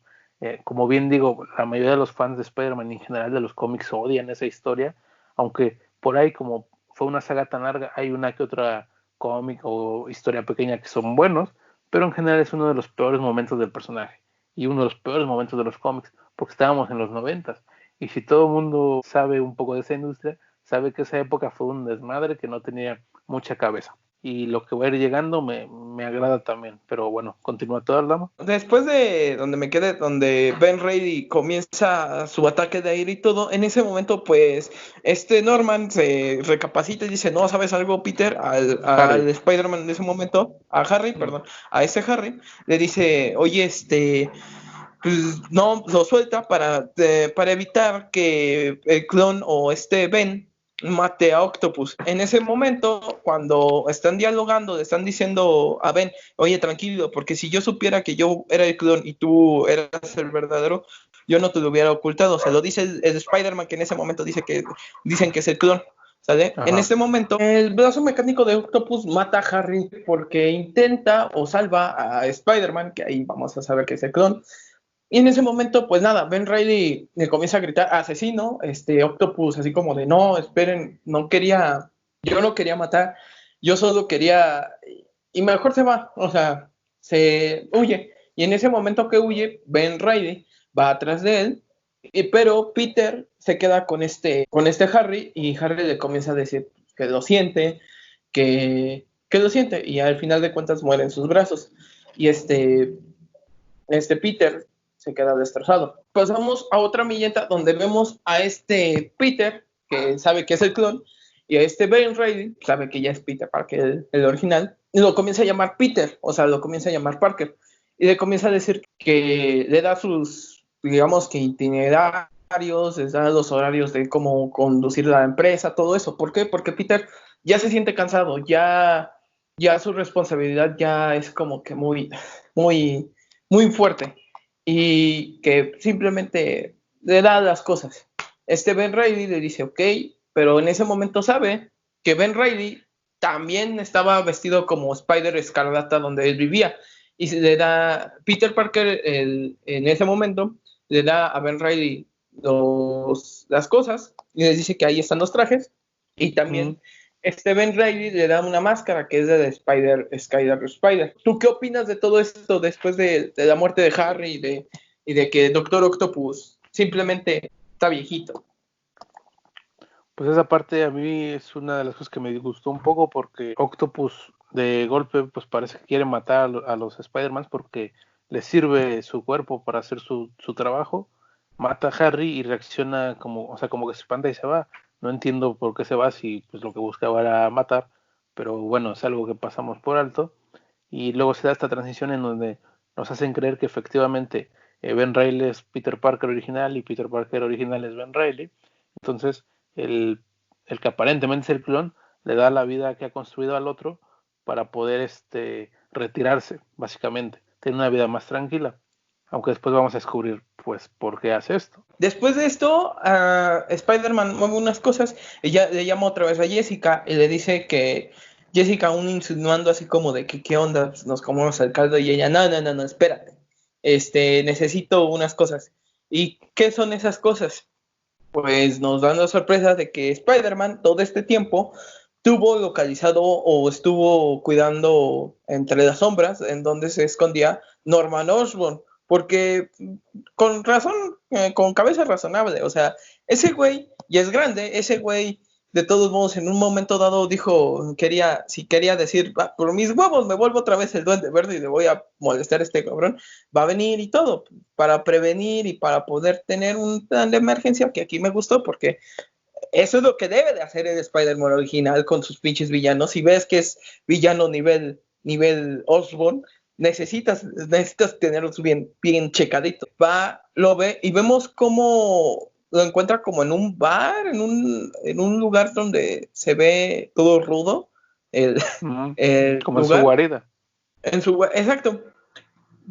Como bien digo, la mayoría de los fans de Spider-Man y en general de los cómics odian esa historia, aunque por ahí, como fue una saga tan larga, hay una que otra cómic o historia pequeña que son buenos, pero en general es uno de los peores momentos del personaje y uno de los peores momentos de los cómics, porque estábamos en los 90, y si todo el mundo sabe un poco de esa industria, sabe que esa época fue un desmadre que no tenía mucha cabeza. Y lo que va a ir llegando me agrada también, pero bueno, continúa todo, Aldama. Después de donde me quedé, donde Ben Reilly comienza su ataque de aire y todo, en ese momento, pues, Norman se recapacita y dice, no, ¿sabes algo, Peter? Al Spider-Man de ese momento, a Harry, perdón, a Harry, le dice, oye, pues, no, lo suelta para evitar que el clon o Ben mate a Octopus. En ese momento, cuando están dialogando, le están diciendo a Ben, oye, tranquilo, porque si yo supiera que yo era el clon y tú eras el verdadero, yo no te lo hubiera ocultado. O sea, lo dice el Spider-Man, que en ese momento dicen que es el clon. ¿Sale? En este momento, el brazo mecánico de Octopus mata a Harry porque intenta o salva a Spider-Man, que ahí vamos a saber que es el clon. Y en ese momento, pues nada, Ben Reilly le comienza a gritar, asesino, Octopus, así como de, no, esperen, yo no quería matar, yo solo quería, y mejor se va, o sea, se huye. Y en ese momento que huye, Ben Reilly va atrás de él, pero Peter se queda con este Harry, y Harry le comienza a decir que lo siente, que lo siente, y al final de cuentas muere en sus brazos. Y Peter se queda destrozado. Pasamos a otra milleta donde vemos a este Peter, que sabe que es el clon, y a este Ben Reilly, sabe que ya es Peter Parker, el original, y lo comienza a llamar Peter, o sea, lo comienza a llamar Parker, y le comienza a decir que le da sus, digamos que itinerarios, les da los horarios de cómo conducir la empresa, todo eso. ¿Por qué? Porque Peter ya se siente cansado, ya su responsabilidad ya es como que muy, muy, muy fuerte, y que simplemente le da las cosas. Ben Reilly le dice, ok, pero en ese momento sabe que Ben Reilly también estaba vestido como Spider Escarlata donde él vivía, y le da Peter Parker en ese momento, le da a Ben Reilly las cosas, y les dice que ahí están los trajes, y también Ben Reilly le da una máscara que es de Spider. ¿Tú qué opinas de todo esto después de la muerte de Harry y de que Doctor Octopus simplemente está viejito? Pues esa parte a mí es una de las cosas que me disgustó un poco, porque Octopus de golpe pues parece que quiere matar a los Spider-Man porque le sirve su cuerpo para hacer su trabajo. Mata a Harry y reacciona como, o sea, como que se espanta y se va. No entiendo por qué se va si pues lo que buscaba era matar, pero bueno, es algo que pasamos por alto. Y luego se da esta transición en donde nos hacen creer que efectivamente Ben Reilly es Peter Parker original y Peter Parker original es Ben Reilly. Entonces el que aparentemente es el clon le da la vida que ha construido al otro para poder retirarse, básicamente, tener una vida más tranquila, aunque después vamos a descubrir pues por qué hace esto. Después de esto, Spider-Man mueve unas cosas, ella le llama otra vez a Jessica y le dice que Jessica aún insinuando así como de que qué onda, pues nos comemos el caldo, y ella, no, espérate, necesito unas cosas. ¿Y qué son esas cosas? Pues nos dan la sorpresa de que Spider-Man todo este tiempo tuvo localizado o estuvo cuidando entre las sombras en donde se escondía Norman Osborn, porque con razón, con cabeza razonable, o sea, ese güey ya es grande, ese güey de todos modos en un momento dado dijo, quería decir, por mis huevos me vuelvo otra vez el Duende Verde y le voy a molestar a este cabrón, va a venir y todo, para prevenir y para poder tener un plan de emergencia, que aquí me gustó porque eso es lo que debe de hacer el Spider-Man original con sus pinches villanos. Si ves que es villano nivel Osborn, necesitas tenerlos bien checaditos. Va, lo ve y vemos cómo lo encuentra como en un bar, en un lugar donde se ve todo rudo. Como en su guarida. Exacto.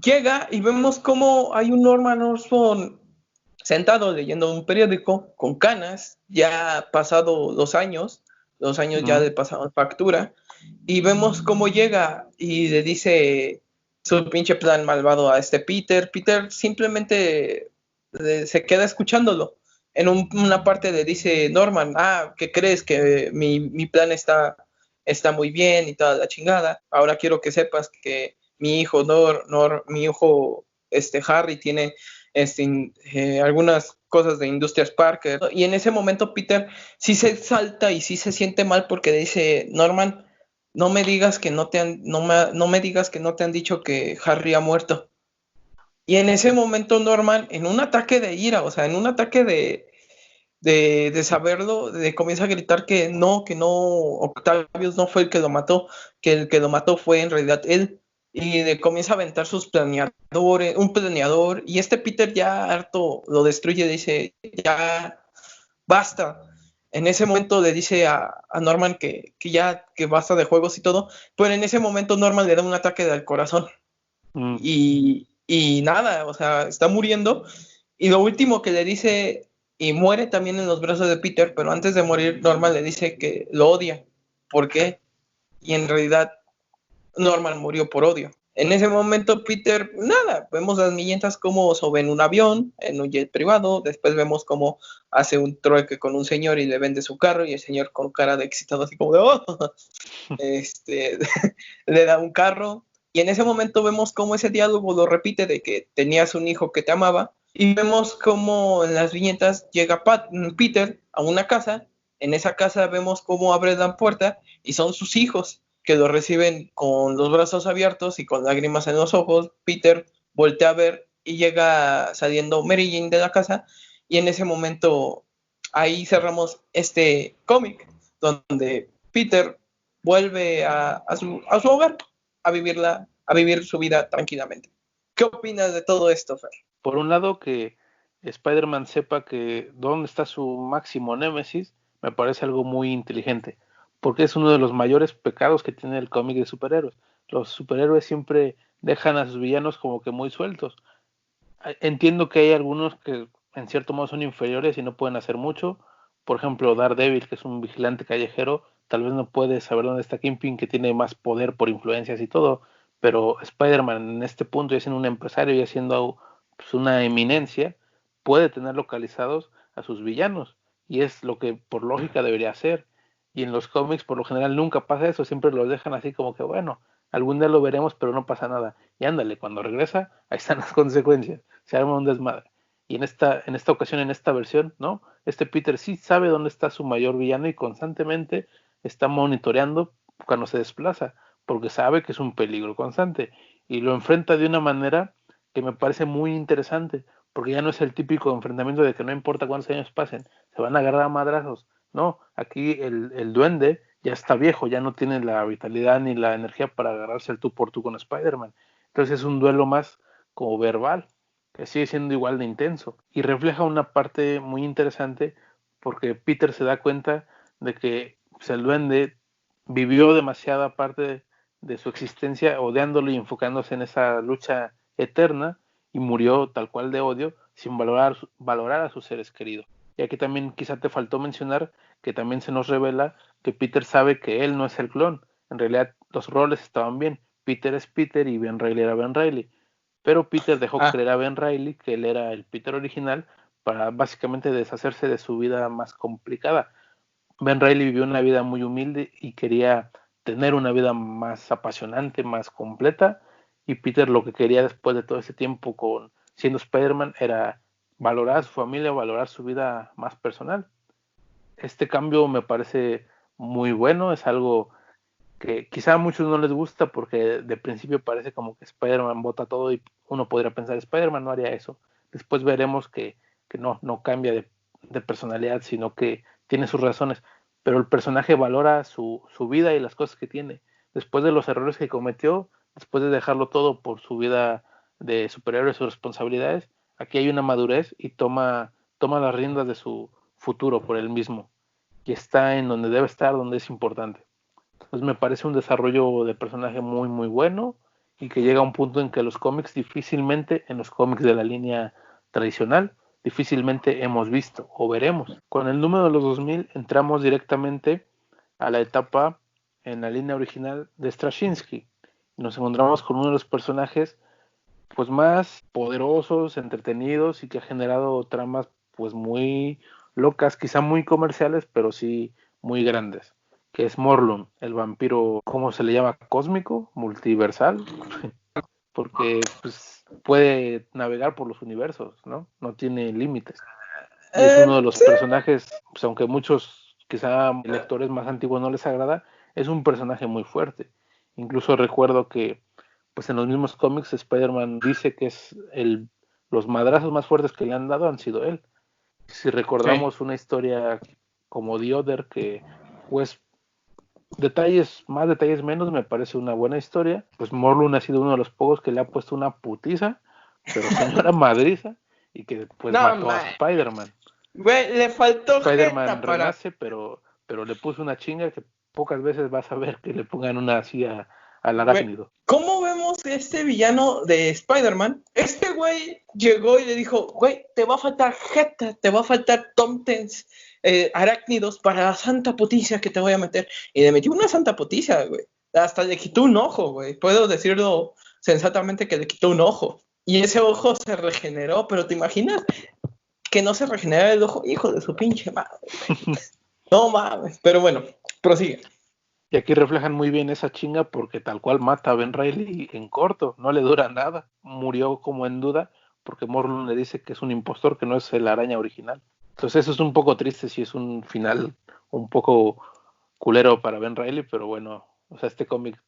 Llega y vemos cómo hay un Norman Osborn sentado leyendo un periódico con canas, ya pasado 2 años, ya le pasaron factura, y vemos cómo llega y le dice su pinche plan malvado a Peter. Peter simplemente se queda escuchándolo. En una parte le dice Norman, ¿qué crees? Que mi plan está muy bien y toda la chingada. Ahora quiero que sepas que mi hijo mi hijo Harry tiene algunas cosas de Industrias Parker, y en ese momento Peter sí se salta y sí se siente mal porque dice, Norman, no me digas que no me digas que no te han dicho que Harry ha muerto. Y en ese momento Norman, en un ataque de ira, o sea, en un ataque de saberlo, comienza a gritar que no, Octavius no fue el que lo mató, que el que lo mató fue en realidad él. Y comienza a aventar sus planeadores, un planeador, y Peter ya harto lo destruye, dice, ya basta. En ese momento le dice a Norman que ya que basta de juegos y todo, pero en ese momento Norman le da un ataque al corazón. Y nada, o sea, está muriendo, y lo último que le dice, y muere también en los brazos de Peter, pero antes de morir Norman le dice que lo odia. ¿Por qué? Y en realidad Norman murió por odio. En ese momento Peter, nada, vemos las millentas como suben un avión, en un jet privado, después vemos cómo hace un trueque con un señor y le vende su carro, y el señor con cara de excitado así como de, le da un carro, Y en ese momento vemos cómo ese diálogo lo repite de que tenías un hijo que te amaba. Y vemos cómo en las viñetas llega Peter a una casa. En esa casa vemos cómo abre la puerta y son sus hijos que lo reciben con los brazos abiertos y con lágrimas en los ojos. Peter voltea a ver y llega saliendo Mary Jane de la casa. Y en ese momento ahí cerramos este cómic donde Peter vuelve a su hogar a vivir su vida tranquilamente. ¿Qué opinas de todo esto, Fer? Por un lado, que Spider-Man sepa que dónde está su máximo némesis, me parece algo muy inteligente, porque es uno de los mayores pecados que tiene el cómic de superhéroes. Los superhéroes siempre dejan a sus villanos como que muy sueltos. Entiendo que hay algunos que en cierto modo son inferiores y no pueden hacer mucho. Por ejemplo, Daredevil, que es un vigilante callejero, tal vez no puede saber dónde está Kingpin, que tiene más poder por influencias y todo, pero Spider-Man en este punto, ya siendo un empresario y siendo pues, una eminencia, puede tener localizados a sus villanos, y es lo que por lógica debería hacer. Y en los cómics por lo general nunca pasa eso, siempre los dejan así como que bueno, algún día lo veremos, pero no pasa nada. Y ándale, cuando regresa, ahí están las consecuencias, se arma un desmadre. Y en esta ocasión, en esta versión, ¿no? Este Peter sí sabe dónde está su mayor villano y constantemente está monitoreando cuando se desplaza, porque sabe que es un peligro constante. Y lo enfrenta de una manera que me parece muy interesante, porque ya no es el típico enfrentamiento de que no importa cuántos años pasen, se van a agarrar a madrazos. No, aquí el duende ya está viejo, ya no tiene la vitalidad ni la energía para agarrarse el tú por tú con Spider-Man. Entonces es un duelo más como verbal, que sigue siendo igual de intenso. Y refleja una parte muy interesante porque Peter se da cuenta de que pues, el duende vivió demasiada parte de su existencia odiándolo y enfocándose en esa lucha eterna y murió tal cual de odio sin valorar a sus seres queridos. Y aquí también quizá te faltó mencionar que también se nos revela que Peter sabe que él no es el clon. En realidad los roles estaban bien. Peter es Peter y Ben Reilly era Ben Reilly. Pero Peter dejó creer a Ben Reilly que él era el Peter original para básicamente deshacerse de su vida más complicada. Ben Reilly vivió una vida muy humilde y quería tener una vida más apasionante, más completa, y Peter lo que quería después de todo ese tiempo con siendo Spider-Man era valorar a su familia, valorar su vida más personal. Este cambio me parece muy bueno, es algo que quizá a muchos no les gusta porque de principio parece como que Spider-Man bota todo y uno podría pensar Spider-Man no haría eso. Después veremos que no cambia de personalidad, sino que tiene sus razones, pero el personaje valora su vida y las cosas que tiene. Después de los errores que cometió, después de dejarlo todo por su vida de superhéroe y sus responsabilidades, aquí hay una madurez y toma las riendas de su futuro por él mismo y está en donde debe estar, donde es importante. Entonces me parece un desarrollo de personaje muy muy bueno y que llega a un punto en que los cómics difícilmente, en los cómics de la línea tradicional, difícilmente hemos visto o veremos. Con el número de los 2000 entramos directamente a la etapa en la línea original de Straczynski. Nos encontramos con uno de los personajes pues más poderosos, entretenidos y que ha generado tramas pues muy locas, quizá muy comerciales, pero sí muy grandes, que es Morlun, el vampiro, ¿cómo se le llama? Cósmico, multiversal, porque pues puede navegar por los universos, ¿no? No tiene límites. Y es uno de los Sí. personajes, pues aunque muchos quizá lectores más antiguos no les agrada, es un personaje muy fuerte. Incluso recuerdo que pues en los mismos cómics Spider-Man dice que es los madrazos más fuertes que le han dado han sido él. Si recordamos una historia como The Other, que pues más detalles menos, me parece una buena historia, pues Morlun ha sido uno de los pocos que le ha puesto una putiza, pero señora madriza, y que pues No, mató a Spider-Man. Güey, le faltó Spider-Man jeta para... renace, pero le puso una chinga que pocas veces vas a ver que le pongan una así al arácnido. ¿Cómo vemos este villano de Spider-Man? Este güey llegó y le dijo, güey, te va a faltar jeta, te va a faltar tomtens, arácnidos para la santa puticia que te voy a meter. Y le metió una santa puticia, güey. Hasta le quitó un ojo, güey. Puedo decirlo sensatamente que le quitó un ojo. Y ese ojo se regeneró, pero ¿te imaginas que no se regenera el ojo? Hijo de su pinche madre, güey. No mames. Pero bueno, prosigue. Y aquí reflejan muy bien esa chinga porque tal cual mata a Ben Reilly en corto, no le dura nada. Murió como en duda porque Morlun le dice que es un impostor, que no es el araña original. Entonces eso es un poco triste, si es un final un poco culero para Ben Reilly, pero bueno, o sea, este cómic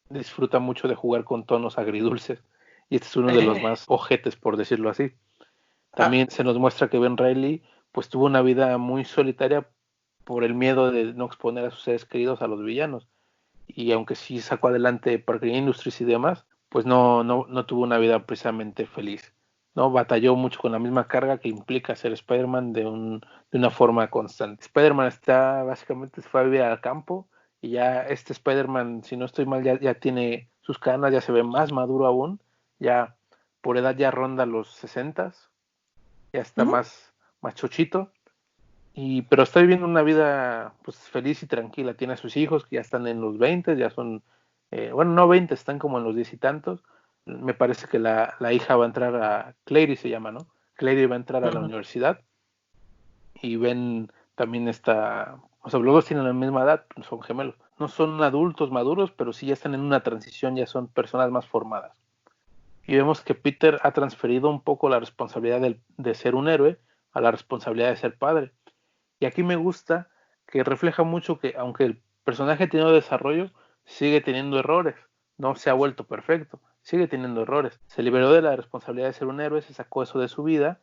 disfruta mucho de jugar con tonos agridulces y este es uno de los más ojetes, por decirlo así. Ah, También se nos muestra que Ben Reilly pues tuvo una vida muy solitaria por el miedo de no exponer a sus seres queridos a los villanos. Y aunque sí sacó adelante Parker Industries y demás, pues no tuvo una vida precisamente feliz. ¿No? Batalló mucho con la misma carga que implica ser Spider-Man de una forma constante. Spider-Man está básicamente se fue a vivir al campo y ya este Spider-Man, si no estoy mal, ya tiene sus canas, ya se ve más maduro aún, ya por edad ya ronda los 60, ya está ujú. más chochito, pero está viviendo una vida pues feliz y tranquila. Tiene a sus hijos que ya están en los 20, ya son, bueno, no 20, están como en los 10 y tantos. Me parece que la hija va a entrar Clary se llama, ¿no? Clary va a entrar a la Ujú. universidad y ven también esta, o sea, los dos tienen la misma edad, son gemelos. No son adultos maduros, pero sí ya están en una transición, ya son personas más formadas. Y vemos que Peter ha transferido un poco la responsabilidad de ser un héroe a la responsabilidad de ser padre. Y aquí me gusta que refleja mucho que aunque el personaje ha tenido desarrollo, sigue teniendo errores. No se ha vuelto perfecto, sigue teniendo errores. Se liberó de la responsabilidad de ser un héroe, se sacó eso de su vida,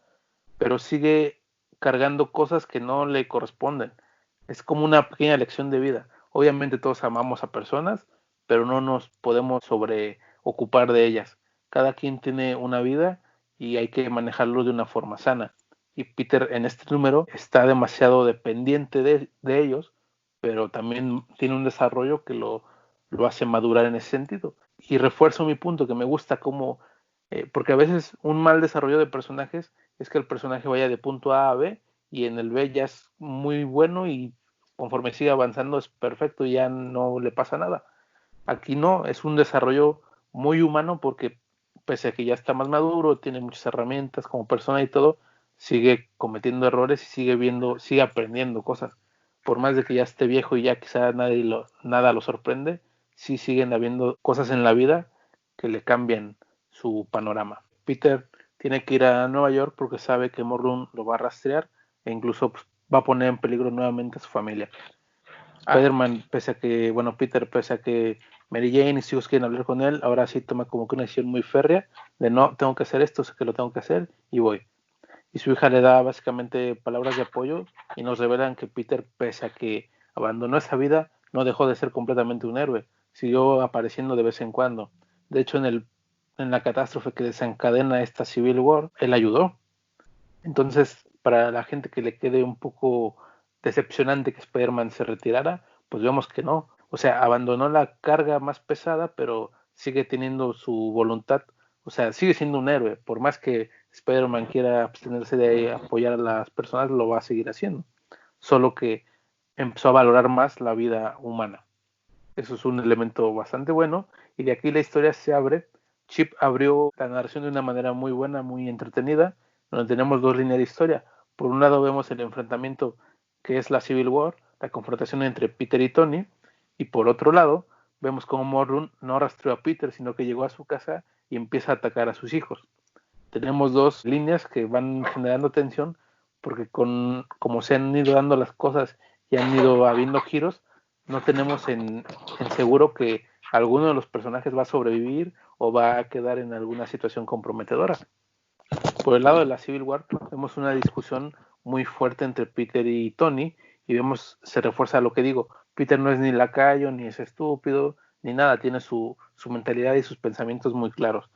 pero sigue cargando cosas que no le corresponden. Es como una pequeña lección de vida. Obviamente todos amamos a personas, pero no nos podemos sobreocupar de ellas. Cada quien tiene una vida y hay que manejarlo de una forma sana. Y Peter en este número está demasiado dependiente de ellos, pero también tiene un desarrollo que lo hace madurar en ese sentido. Y refuerzo mi punto, que me gusta cómo, porque a veces un mal desarrollo de personajes es que el personaje vaya de punto A a B y en el B ya es muy bueno y conforme sigue avanzando es perfecto y ya no le pasa nada. Aquí no, es un desarrollo muy humano porque pese a que ya está más maduro, tiene muchas herramientas como persona y todo, sigue cometiendo errores y sigue viendo, sigue aprendiendo cosas. Por más de que ya esté viejo y ya quizá nada lo sorprende, sí siguen habiendo cosas en la vida que le cambian su panorama. Peter tiene que ir a Nueva York porque sabe que Morlun lo va a rastrear e incluso pues, va a poner en peligro nuevamente a su familia. Ah, Spider-Man, pese a que, bueno, Peter, pese a que Mary Jane y sus hijos quieren hablar con él, ahora sí toma como que una decisión muy férrea de no, tengo que hacer esto, sé que lo tengo que hacer y voy. Y su hija le da básicamente palabras de apoyo y nos revelan que Peter, pese a que abandonó esa vida, no dejó de ser completamente un héroe, siguió apareciendo de vez en cuando. De hecho, en la catástrofe que desencadena esta Civil War, él ayudó. Entonces, para la gente que le quede un poco decepcionante que Spider-Man se retirara, pues vemos que no. O sea, abandonó la carga más pesada, pero sigue teniendo su voluntad. O sea, sigue siendo un héroe. Por más que Spider-Man quiera abstenerse de apoyar a las personas, lo va a seguir haciendo. Solo que empezó a valorar más la vida humana. Eso es un elemento bastante bueno. Y de aquí la historia se abre. Chip abrió la narración de una manera muy buena, muy entretenida, donde tenemos dos líneas de historia. Por un lado vemos el enfrentamiento que es la Civil War, la confrontación entre Peter y Tony, y por otro lado vemos cómo Morlun no rastreó a Peter, sino que llegó a su casa y empieza a atacar a sus hijos. Tenemos dos líneas que van generando tensión, porque como se han ido dando las cosas y han ido habiendo giros, no tenemos en seguro que alguno de los personajes va a sobrevivir o va a quedar en alguna situación comprometedora. Por el lado de la Civil War, vemos una discusión muy fuerte entre Peter y Tony, y vemos, se refuerza lo que digo, Peter no es ni lacayo, ni es estúpido, ni nada, tiene su mentalidad y sus pensamientos muy claros.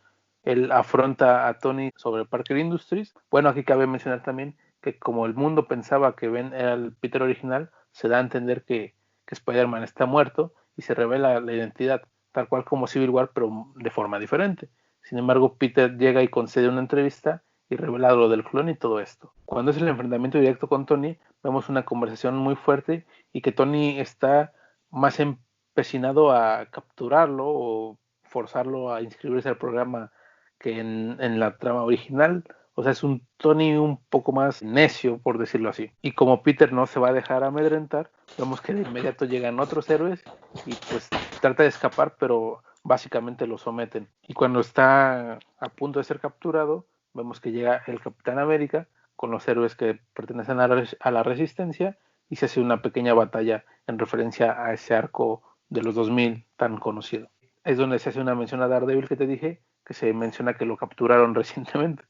Él afronta a Tony sobre Parker Industries. Bueno, aquí cabe mencionar también que como el mundo pensaba que Ben era el Peter original, se da a entender que Spider-Man está muerto y se revela la identidad, tal cual como Civil War, pero de forma diferente. Sin embargo, Peter llega y concede una entrevista y revela lo del clon y todo esto. Cuando es el enfrentamiento directo con Tony, vemos una conversación muy fuerte y que Tony está más empecinado a capturarlo o forzarlo a inscribirse al programa que en la trama original. O sea, es un Tony un poco más necio, por decirlo así. Y como Peter no se va a dejar amedrentar, vemos que de inmediato llegan otros héroes y pues trata de escapar, pero básicamente lo someten. Y cuando está a punto de ser capturado, vemos que llega el Capitán América con los héroes que pertenecen a la Resistencia y se hace una pequeña batalla en referencia a ese arco de los 2000 tan conocido. Es donde se hace una mención a Daredevil que te dije, que se menciona que lo capturaron recientemente.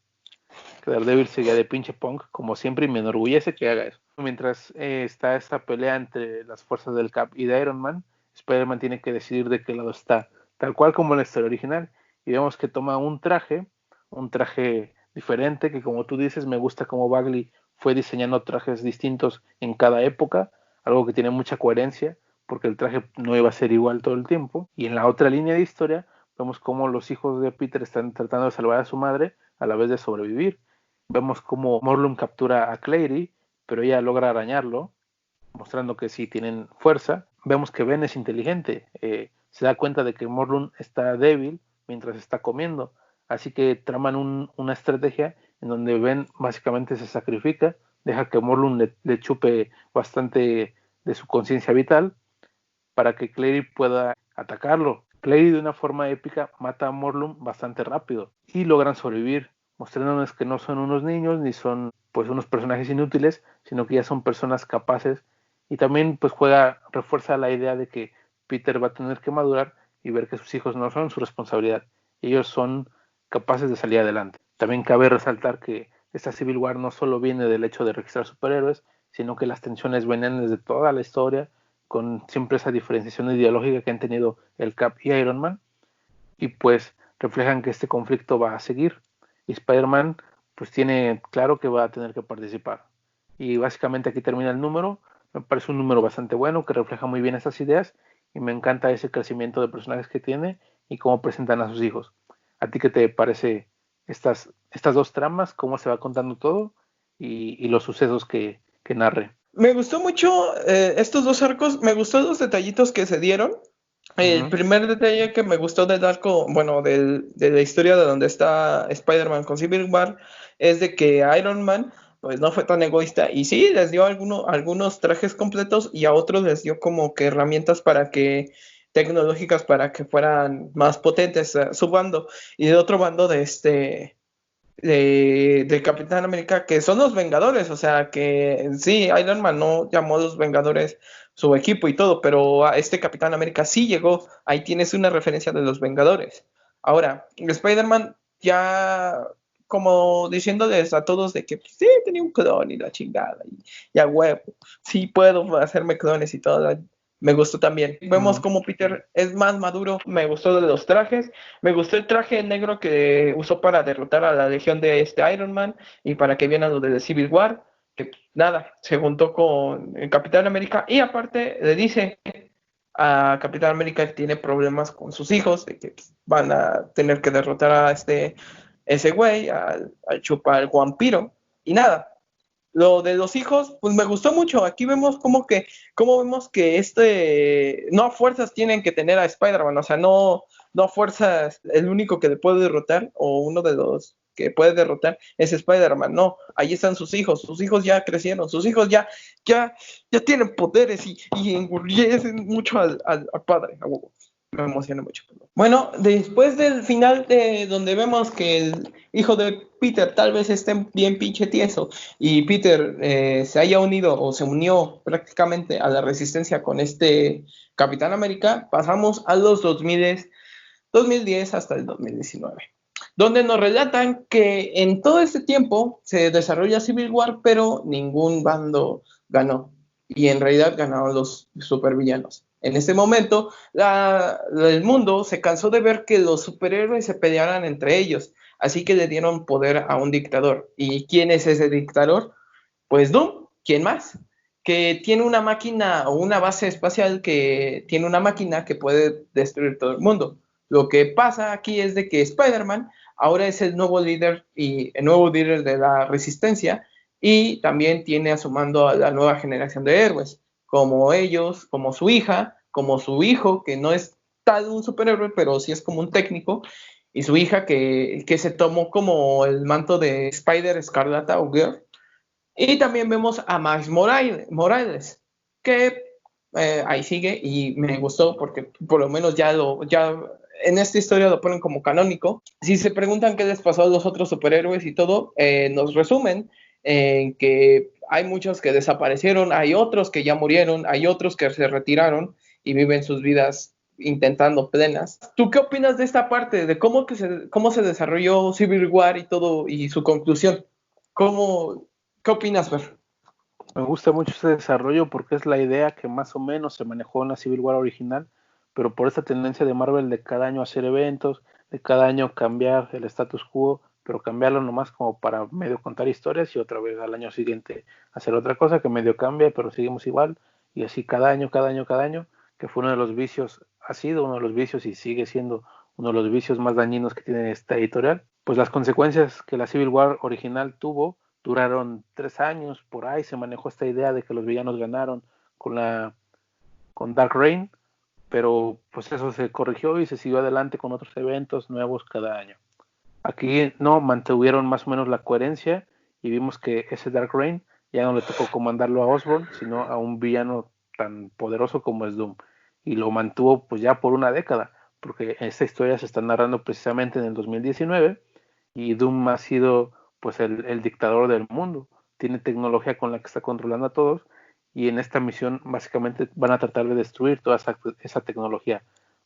Que Daredevil seguía de pinche punk, como siempre, y me enorgullece que haga eso. Mientras está esta pelea entre las fuerzas del Cap y de Iron Man, Spider-Man tiene que decidir de qué lado está, tal cual como en la historia original. Y vemos que toma un traje diferente, que como tú dices, me gusta como Bagley fue diseñando trajes distintos en cada época, algo que tiene mucha coherencia, porque el traje no iba a ser igual todo el tiempo. Y en la otra línea de historia, vemos cómo los hijos de Peter están tratando de salvar a su madre a la vez de sobrevivir. Vemos cómo Morlun captura a Clary, pero ella logra arañarlo, mostrando que sí tienen fuerza. Vemos que Ben es inteligente, se da cuenta de que Morlun está débil mientras está comiendo, así que traman una estrategia en donde Ben básicamente se sacrifica, deja que Morlun le chupe bastante de su conciencia vital para que Clary pueda atacarlo. Clary de una forma épica mata a Morlun bastante rápido y logran sobrevivir, mostrándonos que no son unos niños ni son pues unos personajes inútiles, sino que ya son personas capaces, y también pues refuerza la idea de que Peter va a tener que madurar y ver que sus hijos no son su responsabilidad, ellos son capaces de salir adelante. También cabe resaltar que esta Civil War no solo viene del hecho de registrar superhéroes, sino que las tensiones venían desde toda la historia, con siempre esa diferenciación ideológica que han tenido el Cap y Iron Man, y pues reflejan que este conflicto va a seguir. Y Spider-Man pues tiene claro que va a tener que participar. Y básicamente aquí termina el número. Me parece un número bastante bueno que refleja muy bien estas ideas y me encanta ese crecimiento de personajes que tiene y cómo presentan a sus hijos. ¿A ti qué te parece estas dos tramas, cómo se va contando todo y los sucesos que narre? Me gustó mucho estos dos arcos, me gustó los detallitos que se dieron. El Uh-huh. primer detalle que me gustó del arco, bueno, de la historia de donde está Spider-Man con Civil War, es de que Iron Man, pues no fue tan egoísta y sí, les dio algunos trajes completos y a otros les dio como que herramientas tecnológicas para que fueran más potentes su bando. Y de otro bando de Capitán América, que son los Vengadores, o sea que sí, Iron Man no llamó a los Vengadores su equipo y todo, pero a este Capitán América sí llegó, ahí tienes una referencia de los Vengadores. Ahora, Spider-Man ya como diciéndoles a todos de que pues, sí, tenía un clon y la chingada, y a huevo, sí puedo hacerme clones y todo, me gustó también. Vemos como Peter es más maduro, me gustó de los trajes, me gustó el traje negro que usó para derrotar a la legión de Iron Man y para que vieran lo de Civil War, que nada, se juntó con el Capitán América y aparte le dice a Capitán América que tiene problemas con sus hijos, de que van a tener que derrotar a ese güey, al chupa, al vampiro, y nada. Lo de los hijos, pues me gustó mucho. Aquí vemos cómo vemos que no a fuerzas tienen que tener a Spider-Man, o sea, no a fuerzas el único que le puede derrotar, o uno de los que puede derrotar es Spider-Man, no, ahí están sus hijos ya crecieron, sus hijos ya tienen poderes y engurlecen mucho al padre. Me emociona mucho. Bueno, después del final de donde vemos que el hijo de Peter tal vez esté bien pinche tieso y Peter se haya unido o se unió prácticamente a la resistencia con este Capitán América, pasamos a los 2010 hasta el 2019, donde nos relatan que en todo este tiempo se desarrolla Civil War, pero ningún bando ganó y en realidad ganaron los supervillanos. En ese momento, el mundo se cansó de ver que los superhéroes se pelearan entre ellos, así que le dieron poder a un dictador. ¿Y quién es ese dictador? Pues Doom, ¿quién más? Que tiene una máquina o una base espacial que tiene una máquina que puede destruir todo el mundo. Lo que pasa aquí es de que Spider-Man ahora es el nuevo líder y el nuevo líder de la resistencia y también tiene a su mando a la nueva generación de héroes, como ellos, como su hija, como su hijo, que no es tal un superhéroe, pero sí es como un técnico, y su hija que se tomó como el manto de Spider Escarlata o Girl. Y también vemos a Miles Morales, que ahí sigue y me gustó porque por lo menos ya en esta historia lo ponen como canónico. Si se preguntan qué les pasó a los otros superhéroes y todo, nos resumen en que hay muchos que desaparecieron, hay otros que ya murieron, hay otros que se retiraron y viven sus vidas intentando plenas. ¿Tú qué opinas de esta parte, de cómo se desarrolló Civil War y todo y su conclusión? ¿Qué opinas, Fer? Me gusta mucho ese desarrollo porque es la idea que más o menos se manejó en la Civil War original, pero por esta tendencia de Marvel de cada año hacer eventos, de cada año cambiar el status quo, pero cambiarlo nomás como para medio contar historias y otra vez al año siguiente hacer otra cosa que medio cambia, pero seguimos igual, y así cada año, cada año, cada año, que fue uno de los vicios, ha sido uno de los vicios y sigue siendo uno de los vicios más dañinos que tiene esta editorial. Pues las consecuencias que la Civil War original tuvo duraron 3 años, por ahí se manejó esta idea de que los villanos ganaron con Dark Reign, pero pues eso se corrigió y se siguió adelante con otros eventos nuevos cada año. Aquí no mantuvieron más o menos la coherencia y vimos que ese Dark Reign ya no le tocó comandarlo a Osborn, sino a un villano tan poderoso como es Doom, y lo mantuvo pues ya por una década, porque esta historia se está narrando precisamente en el 2019 y Doom ha sido pues el dictador del mundo, tiene tecnología con la que está controlando a todos y en esta misión básicamente van a tratar de destruir toda esa tecnología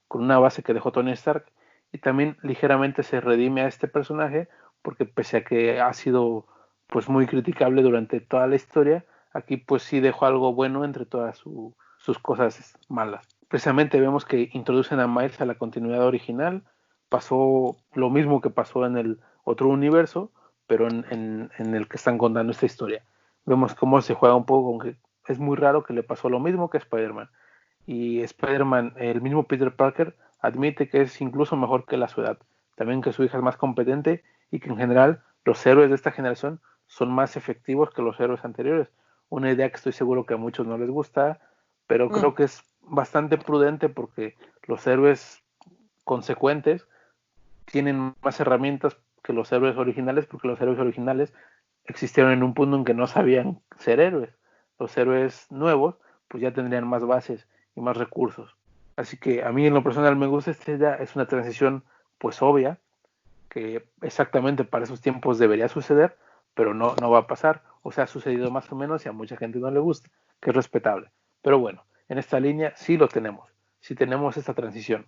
con una base que dejó Tony Stark, y también ligeramente se redime a este personaje porque pese a que ha sido pues muy criticable durante toda la historia, aquí pues sí dejó algo bueno entre todas sus cosas malas. Precisamente vemos que introducen a Miles a la continuidad original, pasó lo mismo que pasó en el otro universo, pero en el que están contando esta historia. Vemos cómo se juega un poco con que es muy raro que le pasó lo mismo que a Spider-Man. Y Spider-Man, el mismo Peter Parker, admite que es incluso mejor que la su edad. También que su hija es más competente y que en general los héroes de esta generación son más efectivos que los héroes anteriores. Una idea que estoy seguro que a muchos no les gusta, pero creo que es bastante prudente porque los héroes consecuentes tienen más herramientas que los héroes originales, porque los héroes originales existieron en un punto en que no sabían ser héroes. Los héroes nuevos pues ya tendrían más bases y más recursos. Así que a mí en lo personal me gusta esta idea, es una transición pues obvia, que exactamente para esos tiempos debería suceder, pero no va a pasar. O sea, ha sucedido más o menos y a mucha gente no le gusta, que es respetable. Pero bueno, en esta línea sí lo tenemos, sí tenemos esta transición.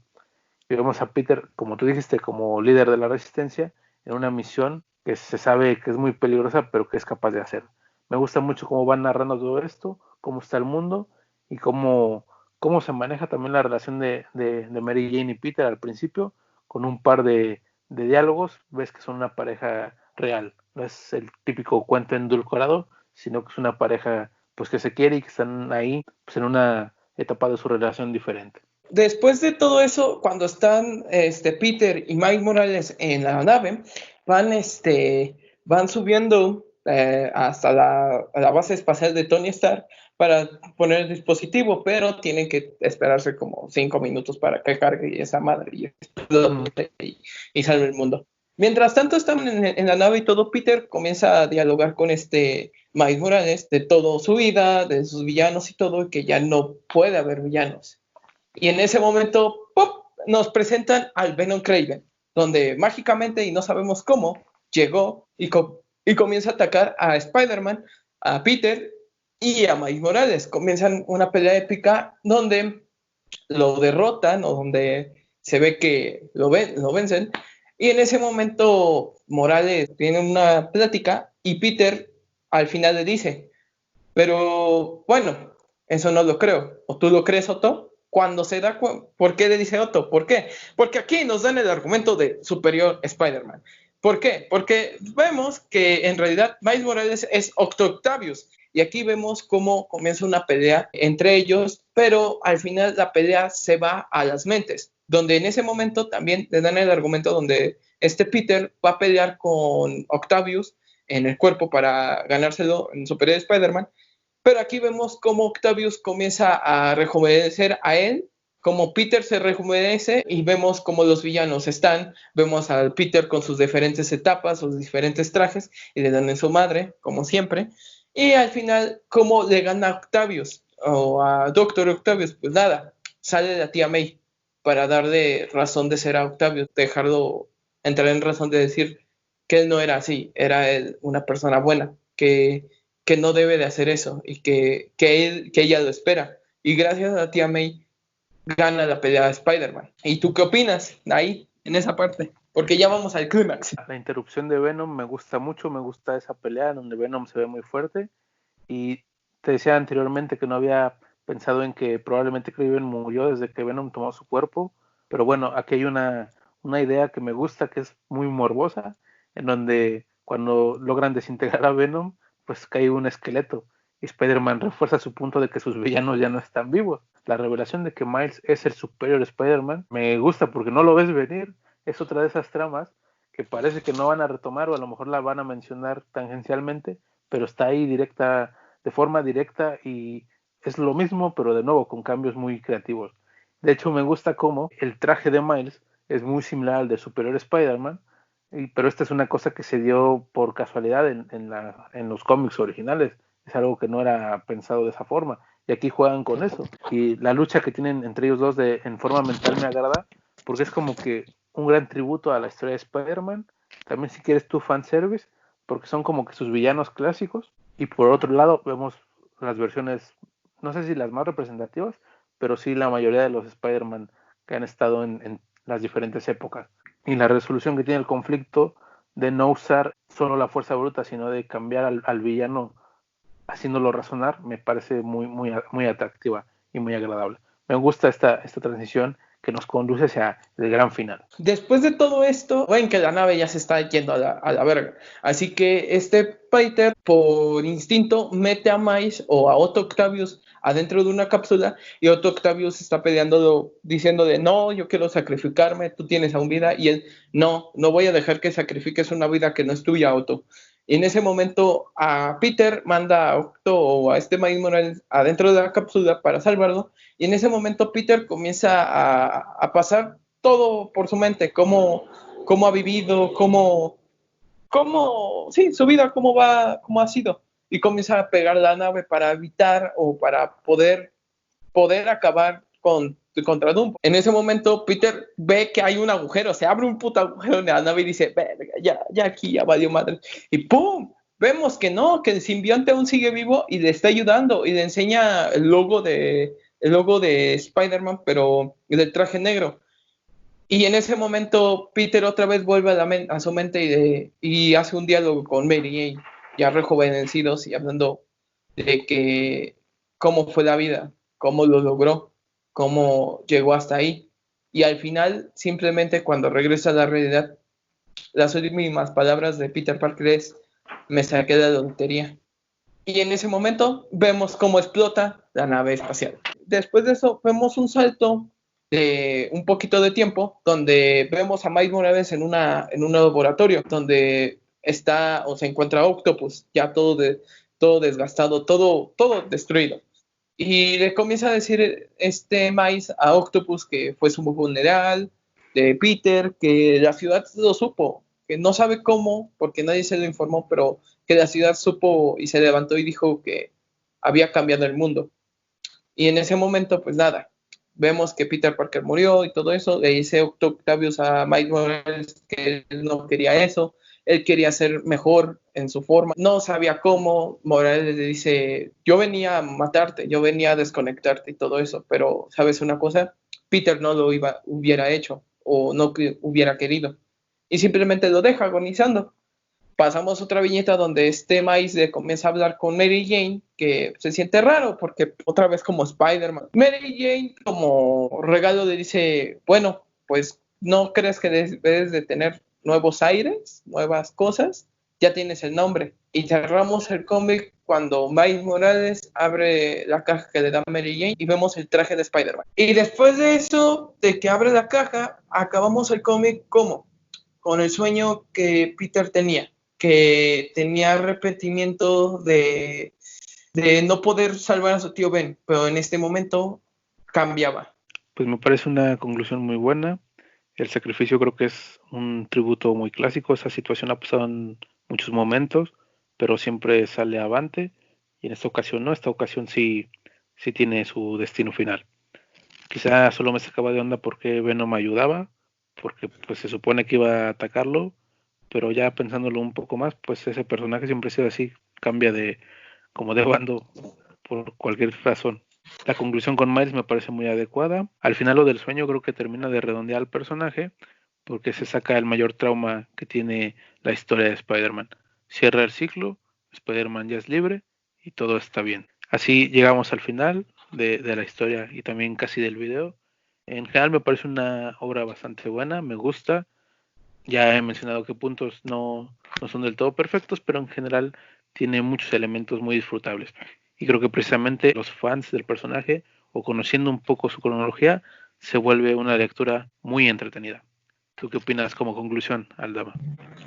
Y vemos a Peter, como tú dijiste, como líder de la resistencia, en una misión que se sabe que es muy peligrosa, pero que es capaz de hacer. Me gusta mucho cómo van narrando todo esto, cómo está el mundo y cómo se maneja también la relación de Mary Jane y Peter al principio, con un par de diálogos, ves que son una pareja real, no es el típico cuento endulcorado, sino que es una pareja pues que se quiere y que están ahí pues, en una etapa de su relación diferente. Después de todo eso, cuando están Peter y Mike Morales en la nave, van subiendo hasta la base espacial de Tony Stark para poner el dispositivo, pero tienen que esperarse como 5 minutos para que cargue esa madre y explote y salve el mundo. Mientras tanto están en la nave y todo, Peter comienza a dialogar con Mike Morales de toda su vida, de sus villanos y todo, y que ya no puede haber villanos. Y en ese momento, ¡pop!, nos presentan al Venom Craven, donde mágicamente, y no sabemos cómo, llegó y comienza a atacar a Spider-Man, a Peter y a Miles Morales. Comienzan una pelea épica donde lo derrotan o donde se ve que lo vencen. Y en ese momento Morales tiene una plática y Peter al final le dice, pero bueno, eso no lo creo. ¿O tú lo crees, Otto? Cuando se da cuenta, ¿por qué le dice Otto? ¿Por qué? Porque aquí nos dan el argumento de superior Spider-Man. ¿Por qué? Porque vemos que en realidad Miles Morales es Octavius. Y aquí vemos cómo comienza una pelea entre ellos, pero al final la pelea se va a las mentes, donde en ese momento también le dan el argumento donde Peter va a pelear con Octavius en el cuerpo para ganárselo en Superior Spider-Man. Pero aquí vemos cómo Octavius comienza a rejuvenecer a él como Peter se rejuvenece y vemos cómo los villanos están, vemos al Peter con sus diferentes etapas, sus diferentes trajes, y le dan en su madre, como siempre, y al final, cómo le gana a Octavius, o a Doctor Octavius, pues nada, sale la tía May para darle razón de ser a Octavius, dejarlo entrar en razón de decir que él no era así, era él una persona buena, que no debe de hacer eso, y que ella lo espera, y gracias a la tía May, gana la pelea de Spider-Man. ¿Y tú qué opinas ahí, en esa parte? Porque ya vamos al clímax. La interrupción de Venom me gusta mucho, me gusta esa pelea donde Venom se ve muy fuerte. Y te decía anteriormente que no había pensado en que probablemente Kraven murió desde que Venom tomó su cuerpo. Pero bueno, aquí hay una idea que me gusta, que es muy morbosa, en donde cuando logran desintegrar a Venom, pues cae un esqueleto. Y Spider-Man refuerza su punto de que sus villanos ya no están vivos. La revelación de que Miles es el superior Spider-Man me gusta porque no lo ves venir. Es otra de esas tramas que parece que no van a retomar o a lo mejor la van a mencionar tangencialmente, pero está ahí directa, de forma directa, y es lo mismo, pero de nuevo con cambios muy creativos. De hecho, me gusta cómo el traje de Miles es muy similar al de Superior Spider-Man, pero esta es una cosa que se dio por casualidad en los cómics originales. Es algo que no era pensado de esa forma. Y aquí juegan con eso. Y la lucha que tienen entre ellos dos en forma mental me agrada, porque es como que un gran tributo a la historia de Spider-Man. También si quieres tu fanservice, porque son como que sus villanos clásicos. Y por otro lado vemos las versiones, no sé si las más representativas, pero sí la mayoría de los Spider-Man que han estado en las diferentes épocas. Y la resolución que tiene el conflicto de no usar solo la fuerza bruta, sino de cambiar al villano haciéndolo razonar, me parece muy atractiva y muy agradable. Me gusta esta transición que nos conduce hacia el gran final. Después de todo esto, ven que la nave ya se está yendo a la verga. Así que Peter, por instinto, mete a Miles o a Otto Octavius adentro de una cápsula, y Otto Octavius está peleando, diciendo de no, yo quiero sacrificarme, tú tienes aún vida, y él, no voy a dejar que sacrifiques una vida que no es tuya, Otto. Y en ese momento a Peter manda a Octo o a Miles Morales adentro de la cápsula para salvarlo, y en ese momento Peter comienza a pasar todo por su mente, cómo ha vivido, sí, su vida, cómo ha sido, y comienza a pegar la nave para evitar o para poder acabar contra Doom. En ese momento Peter ve que hay un agujero, se abre un puto agujero en la nave y dice, ya aquí ya valió madre, y ¡pum! Vemos que no, que el simbionte aún sigue vivo y le está ayudando, y le enseña el logo de Spider-Man, pero del traje negro. Y en ese momento Peter otra vez vuelve a su mente y hace un diálogo con Mary Jane, ya rejuvenecidos, y hablando de que cómo fue la vida, cómo lo logró, cómo llegó hasta ahí. Y al final, simplemente cuando regresa a la realidad, las últimas palabras de Peter Parker es, me saqué de la lotería. Y en ese momento vemos cómo explota la nave espacial. Después de eso vemos un salto de un poquito de tiempo, donde vemos a Miles Morales en un laboratorio, donde está o se encuentra Octopus, ya todo desgastado, todo destruido. Y le comienza a decir Miles a Octopus que fue su funeral de Peter, que la ciudad lo supo, que no sabe cómo, porque nadie se lo informó, pero que la ciudad supo y se levantó y dijo que había cambiado el mundo. Y en ese momento, pues nada, vemos que Peter Parker murió y todo eso. Le dice Octavius a Miles Morales que él no quería eso, él quería ser mejor en su forma, no sabía cómo. Morales le dice, yo venía a matarte, yo venía a desconectarte y todo eso, pero ¿sabes una cosa? Peter no lo hubiera hecho o no hubiera querido, y simplemente lo deja agonizando. Pasamos otra viñeta donde Miles le comienza a hablar con Mary Jane, que se siente raro porque otra vez como Spider-Man. Mary Jane como regalo le dice, bueno, pues no crees que debes de tener nuevos aires, nuevas cosas, ya tienes el nombre. Y cerramos el cómic cuando Miles Morales abre la caja que le da Mary Jane y vemos el traje de Spider-Man. Y después de eso, de que abre la caja, acabamos el cómic como con el sueño que Peter tenía, que tenía arrepentimiento de no poder salvar a su tío Ben, pero en este momento cambiaba. Pues me parece una conclusión muy buena. El sacrificio creo que es un tributo muy clásico. Esa situación ha pasado en muchos momentos, pero siempre sale avante. Y en esta ocasión no, esta ocasión sí tiene su destino final. Quizá solo me sacaba de onda porque Venom ayudaba, porque pues se supone que iba a atacarlo, pero ya pensándolo un poco más, pues ese personaje siempre ha sido así, cambia de como de bando por cualquier razón. La conclusión con Miles me parece muy adecuada. Al final lo del sueño creo que termina de redondear al personaje porque se saca el mayor trauma que tiene la historia de Spider-Man. Cierra el ciclo, Spider-Man ya es libre y todo está bien. Así llegamos al final de la historia y también casi del video. En general me parece una obra bastante buena, me gusta. Ya he mencionado que puntos no son del todo perfectos, pero en general tiene muchos elementos muy disfrutables. Y creo que precisamente los fans del personaje, o conociendo un poco su cronología, se vuelve una lectura muy entretenida. ¿Tú qué opinas como conclusión, Aldama?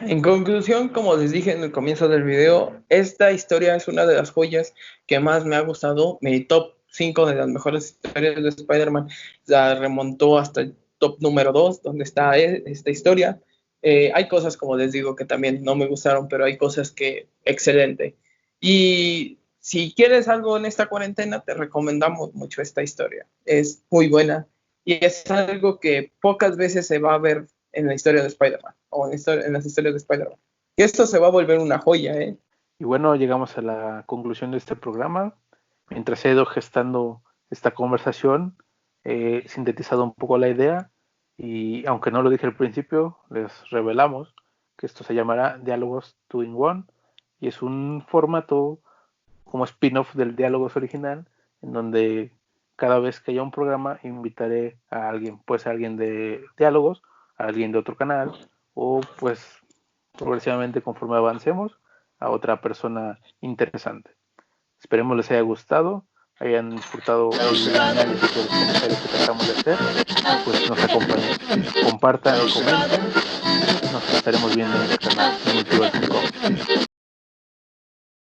En conclusión, como les dije en el comienzo del video, esta historia es una de las joyas que más me ha gustado. Mi top 5 de las mejores historias de Spider-Man la remontó hasta el top número 2, donde está esta historia. Hay cosas, como les digo, que también no me gustaron, pero hay cosas que excelente. Y si quieres algo en esta cuarentena, te recomendamos mucho esta historia. Es muy buena y es algo que pocas veces se va a ver en la historia de Spider-Man o en las historias de Spider-Man. Y esto se va a volver una joya, ¿eh? Y bueno, llegamos a la conclusión de este programa. Mientras he ido gestando esta conversación, he sintetizado un poco la idea y aunque no lo dije al principio, les revelamos que esto se llamará Diálogos 2 in 1 y es un formato como spin-off del Diálogos original en donde cada vez que haya un programa invitaré a alguien, pues a alguien de Diálogos, a alguien de otro canal o pues progresivamente conforme avancemos a otra persona interesante. Esperemos les haya gustado, hayan disfrutado el análisis de los comentarios que tratamos de hacer, pues nos acompañen, compartan, comenten y nos estaremos viendo en el canal.